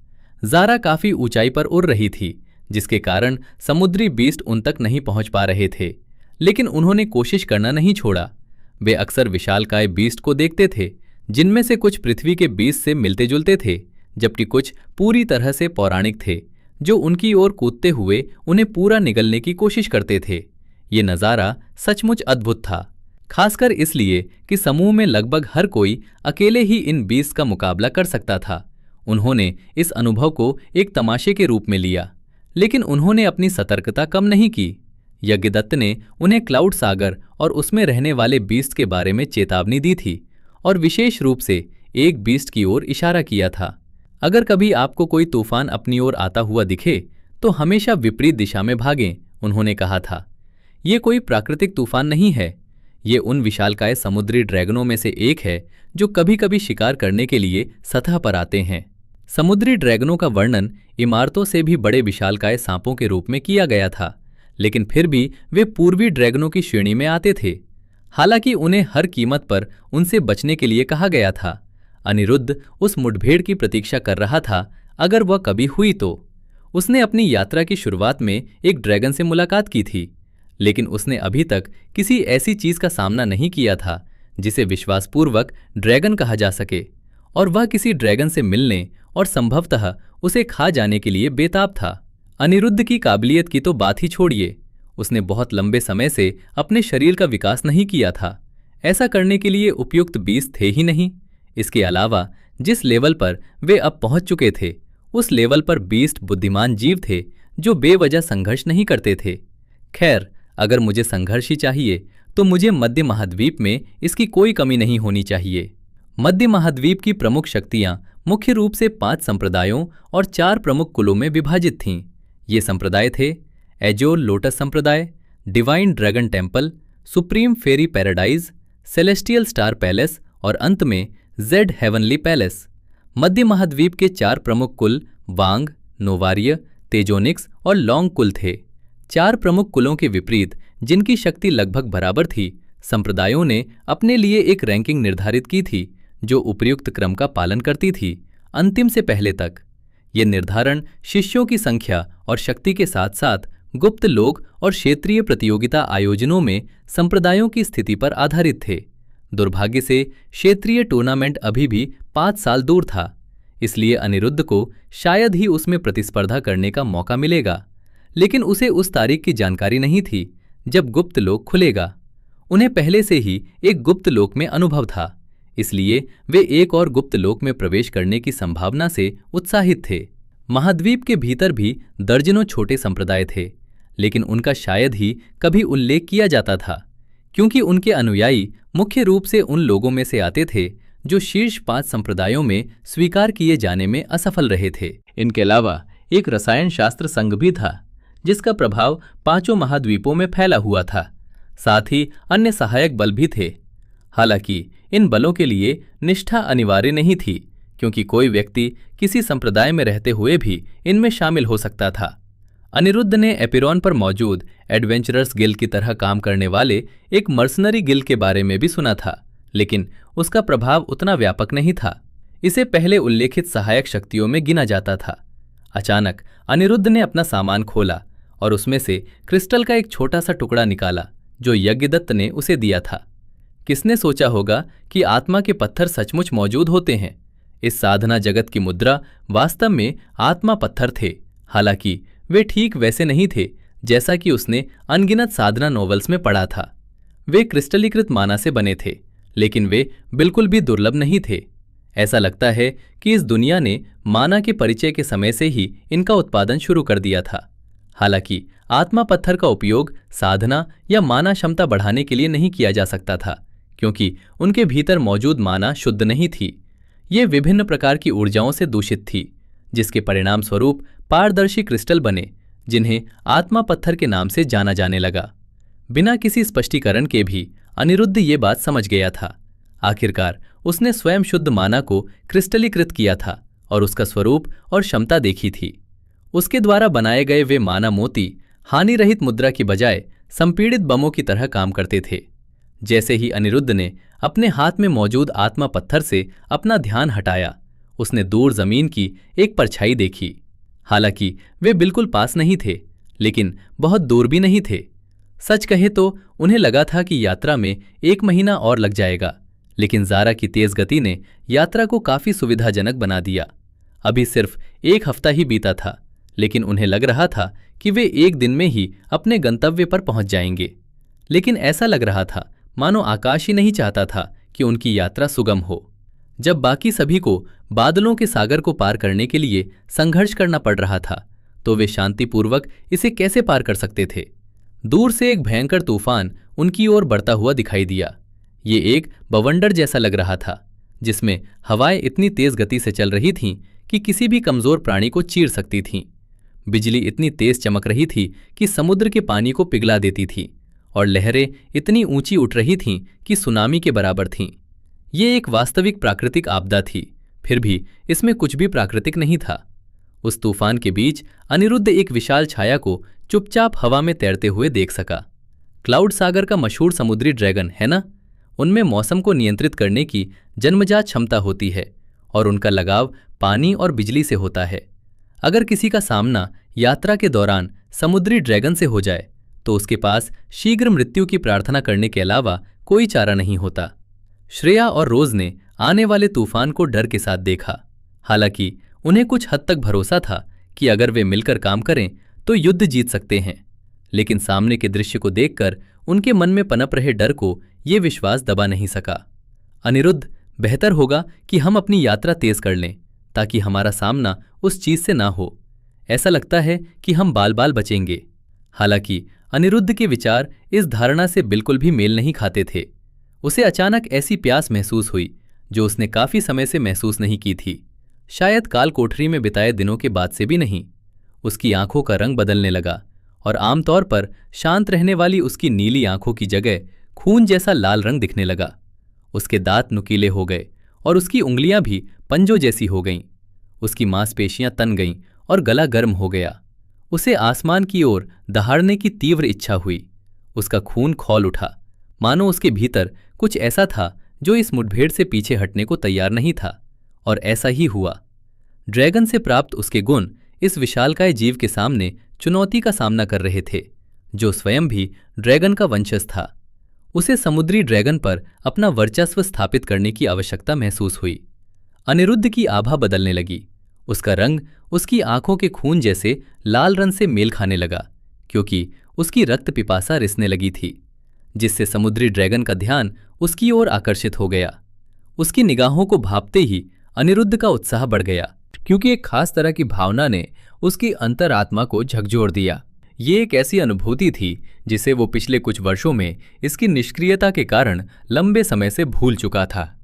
ज़ारा काफी ऊंचाई पर उड़ रही थी, जिसके कारण समुद्री बीस्ट उन तक नहीं पहुंच पा रहे थे, लेकिन उन्होंने कोशिश करना नहीं छोड़ा। वे अक्सर विशालकाय बीस्ट को देखते थे, जिनमें से कुछ पृथ्वी के बीस्ट से मिलते जुलते थे, जबकि कुछ पूरी तरह से पौराणिक थे, जो उनकी ओर कूदते हुए उन्हें पूरा निगलने की कोशिश करते थे। ये नज़ारा सचमुच अद्भुत था, खासकर इसलिए कि समूह में लगभग हर कोई अकेले ही इन बीस्ट का मुकाबला कर सकता था। उन्होंने इस अनुभव को एक तमाशे के रूप में लिया, लेकिन उन्होंने अपनी सतर्कता कम नहीं की। यज्ञदत्त ने उन्हें क्लाउड सागर और उसमें रहने वाले बीस्ट के बारे में चेतावनी दी थी और विशेष रूप से एक बीस्ट की ओर इशारा किया था। अगर कभी आपको कोई तूफान अपनी ओर आता हुआ दिखे तो हमेशा विपरीत दिशा में भागें, उन्होंने कहा था। ये कोई प्राकृतिक तूफान नहीं है, ये उन विशालकाय समुद्री ड्रैगनों में से एक है जो कभी कभी शिकार करने के लिए सतह पर आते हैं। समुद्री ड्रैगनों का वर्णन इमारतों से भी बड़े विशालकाय सांपों के रूप में किया गया था, लेकिन फिर भी वे पूर्वी ड्रैगनों की श्रेणी में आते थे। हालांकि उन्हें हर कीमत पर उनसे बचने के लिए कहा गया था। अनिरुद्ध उस मुठभेड़ की प्रतीक्षा कर रहा था, अगर वह कभी हुई तो। उसने अपनी यात्रा की शुरुआत में एक ड्रैगन से मुलाकात की थी, लेकिन उसने अभी तक किसी ऐसी चीज का सामना नहीं किया था जिसे विश्वासपूर्वक ड्रैगन कहा जा सके, और वह किसी ड्रैगन से मिलने और संभवतः उसे खा जाने के लिए बेताब था। अनिरुद्ध की काबिलियत की तो बात ही छोड़िए, उसने बहुत लंबे समय से अपने शरीर का विकास नहीं किया था। ऐसा करने के लिए उपयुक्त बीज थे ही नहीं। इसके अलावा जिस लेवल पर वे अब पहुंच चुके थे, उस लेवल पर बीस्ट बुद्धिमान जीव थे जो बेवजह संघर्ष नहीं करते थे। खैर, अगर मुझे संघर्ष ही चाहिए तो मुझे मध्य महाद्वीप में इसकी कोई कमी नहीं होनी चाहिए। मध्य महाद्वीप की प्रमुख शक्तियां मुख्य रूप से 5 संप्रदायों और 4 प्रमुख कुलों में विभाजित थीं। ये संप्रदाय थे एजोर लोटस संप्रदाय, डिवाइन ड्रैगन टेम्पल, सुप्रीम फेरी पैराडाइज, सेलेस्टियल स्टार पैलेस और अंत में जेड हेवनली पैलेस। मध्य महाद्वीप के 4 प्रमुख कुल वांग, नोवारिय, तेजोनिक्स और लॉन्ग कुल थे। 4 प्रमुख कुलों के विपरीत, जिनकी शक्ति लगभग बराबर थी, संप्रदायों ने अपने लिए एक रैंकिंग निर्धारित की थी जो उपर्युक्त क्रम का पालन करती थी, अंतिम से पहले तक। ये निर्धारण शिष्यों की संख्या और शक्ति के साथ साथ गुप्त लोक और क्षेत्रीय प्रतियोगिता आयोजनों में संप्रदायों की स्थिति पर आधारित थे। दुर्भाग्य से क्षेत्रीय टूर्नामेंट अभी भी 5 साल दूर था, इसलिए अनिरुद्ध को शायद ही उसमें प्रतिस्पर्धा करने का मौका मिलेगा, लेकिन उसे उस तारीख की जानकारी नहीं थी जब गुप्त लोक खुलेगा। उन्हें पहले से ही एक गुप्त लोक में अनुभव था, इसलिए वे एक और गुप्त लोक में प्रवेश करने की संभावना से उत्साहित थे। महाद्वीप के भीतर भी दर्जनों छोटे संप्रदाय थे, लेकिन उनका शायद ही कभी उल्लेख किया जाता था, क्योंकि उनके अनुयायी मुख्य रूप से उन लोगों में से आते थे जो शीर्ष 5 संप्रदायों में स्वीकार किए जाने में असफल रहे थे। इनके अलावा एक रसायन शास्त्र संघ भी था, जिसका प्रभाव 5 महाद्वीपों में फैला हुआ था। साथ ही अन्य सहायक बल भी थे। हालांकि इन बलों के लिए निष्ठा अनिवार्य नहीं थी, क्योंकि कोई व्यक्ति किसी संप्रदाय में रहते हुए भी इनमें शामिल हो सकता था। अनिरुद्ध ने एपिरॉन पर मौजूद एडवेंचरर्स गिल्ड की तरह काम करने वाले एक मर्सनरी गिल्ड के बारे में भी सुना था, लेकिन उसका प्रभाव उतना व्यापक नहीं था। इसे पहले उल्लेखित सहायक शक्तियों में गिना जाता था। अचानक अनिरुद्ध ने अपना सामान खोला और उसमें से क्रिस्टल का एक छोटा सा टुकड़ा निकाला जो यज्ञदत्त ने उसे दिया था। किसने सोचा होगा कि आत्मा के पत्थर सचमुच मौजूद होते हैं। इस साधना जगत की मुद्रा वास्तव में आत्मा पत्थर थे। हालांकि वे ठीक वैसे नहीं थे जैसा कि उसने अनगिनत साधना नॉवेल्स में पढ़ा था। वे क्रिस्टलीकृत माना से बने थे, लेकिन वे बिल्कुल भी दुर्लभ नहीं थे। ऐसा लगता है कि इस दुनिया ने माना के परिचय के समय से ही इनका उत्पादन शुरू कर दिया था। हालांकि आत्मा पत्थर का उपयोग साधना या माना क्षमता बढ़ाने के लिए नहीं किया जा सकता था, क्योंकि उनके भीतर मौजूद माना शुद्ध नहीं थी। ये विभिन्न प्रकार की ऊर्जाओं से दूषित थी, जिसके परिणाम स्वरूप पारदर्शी क्रिस्टल बने, जिन्हें आत्मा पत्थर के नाम से जाना जाने लगा। बिना किसी स्पष्टीकरण के भी अनिरुद्ध ये बात समझ गया था। आखिरकार उसने स्वयं शुद्ध माना को क्रिस्टलीकृत किया था और उसका स्वरूप और क्षमता देखी थी। उसके द्वारा बनाए गए वे माना मोती हानि रहित मुद्रा की बजाय संपीड़ित बमों की तरह काम करते थे। जैसे ही अनिरुद्ध ने अपने हाथ में मौजूद आत्मा पत्थर से अपना ध्यान हटाया, उसने दूर जमीन की एक परछाई देखी। हालांकि वे बिल्कुल पास नहीं थे, लेकिन बहुत दूर भी नहीं थे। सच कहे तो उन्हें लगा था कि यात्रा में 1 महीना और लग जाएगा, लेकिन ज़ारा की तेज गति ने यात्रा को काफी सुविधाजनक बना दिया। अभी सिर्फ 1 हफ्ता ही बीता था, लेकिन उन्हें लग रहा था कि वे 1 दिन में ही अपने गंतव्य पर पहुंच जाएंगे। लेकिन ऐसा लग रहा था मानो आकाश ही नहीं चाहता था कि उनकी यात्रा सुगम हो। जब बाकी सभी को बादलों के सागर को पार करने के लिए संघर्ष करना पड़ रहा था, तो वे शांतिपूर्वक इसे कैसे पार कर सकते थे। दूर से एक भयंकर तूफान उनकी ओर बढ़ता हुआ दिखाई दिया। ये एक बवंडर जैसा लग रहा था, जिसमें हवाएं इतनी तेज गति से चल रही थीं कि किसी भी कमजोर प्राणी को चीर सकती थीं। बिजली इतनी तेज चमक रही थी कि समुद्र के पानी को पिघला देती थी, और लहरें इतनी ऊंची उठ रही थीं कि सुनामी के बराबर थीं। ये एक वास्तविक प्राकृतिक आपदा थी, फिर भी इसमें कुछ भी प्राकृतिक नहीं था। उस तूफान के बीच अनिरुद्ध एक विशाल छाया को चुपचाप हवा में तैरते हुए देख सका। क्लाउड सागर का मशहूर समुद्री ड्रैगन है ना, उनमें मौसम को नियंत्रित करने की जन्मजात क्षमता होती है और उनका लगाव पानी और बिजली से होता है। अगर किसी का सामना यात्रा के दौरान समुद्री ड्रैगन से हो जाए तो उसके पास शीघ्र मृत्यु की प्रार्थना करने के अलावा कोई चारा नहीं होता। श्रेया और रोज ने आने वाले तूफान को डर के साथ देखा। हालांकि उन्हें कुछ हद तक भरोसा था कि अगर वे मिलकर काम करें तो युद्ध जीत सकते हैं, लेकिन सामने के दृश्य को देखकर उनके मन में पनप रहे डर को ये विश्वास दबा नहीं सका। अनिरुद्ध, बेहतर होगा कि हम अपनी यात्रा तेज कर लें ताकि हमारा सामना उस चीज से ना हो। ऐसा लगता है कि हम बाल बाल बचेंगे। हालांकि अनिरुद्ध के विचार इस धारणा से बिल्कुल भी मेल नहीं खाते थे। उसे अचानक ऐसी प्यास महसूस हुई जो उसने काफी समय से महसूस नहीं की थी, शायद काल कोठरी में बिताए दिनों के बाद से भी नहीं। उसकी आंखों का रंग बदलने लगा और आमतौर पर शांत रहने वाली उसकी नीली आंखों की जगह खून जैसा लाल रंग दिखने लगा। उसके दांत नुकीले हो गए और उसकी उंगलियां भी पंजों जैसी हो गईं। उसकी मांसपेशियां तन गईं और गला गर्म हो गया। उसे आसमान की ओर दहाड़ने की तीव्र इच्छा हुई। उसका खून खौल उठा, मानो उसके भीतर कुछ ऐसा था जो इस मुठभेड़ से पीछे हटने को तैयार नहीं था, और ऐसा ही हुआ। ड्रैगन से प्राप्त उसके गुण इस विशालकाय जीव के सामने चुनौती का सामना कर रहे थे, जो स्वयं भी ड्रैगन का वंशज था। उसे समुद्री ड्रैगन पर अपना वर्चस्व स्थापित करने की आवश्यकता महसूस हुई। अनिरुद्ध की आभा बदलने लगी। उसका रंग उसकी आंखों के खून जैसे लाल रंग से मेल खाने लगा, क्योंकि उसकी रक्त पिपासा रिसने लगी थी, जिससे समुद्री ड्रैगन का ध्यान उसकी ओर आकर्षित हो गया। उसकी निगाहों को भांपते ही अनिरुद्ध का उत्साह बढ़ गया, क्योंकि एक खास तरह की भावना ने उसकी अंतरात्मा को झकझोर दिया। ये एक ऐसी अनुभूति थी जिसे वो पिछले कुछ वर्षों में इसकी निष्क्रियता के कारण लंबे समय से भूल चुका था।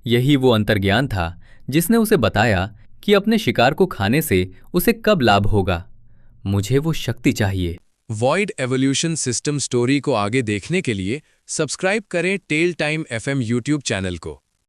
यही वो अंतर्ज्ञान था जिसने उसे बताया कि अपने शिकार को खाने से उसे कब लाभ होगा। मुझे वो शक्ति चाहिए। वॉइड एवोल्यूशन सिस्टम स्टोरी को आगे देखने के लिए सब्सक्राइब करें tell time FM YouTube channel को।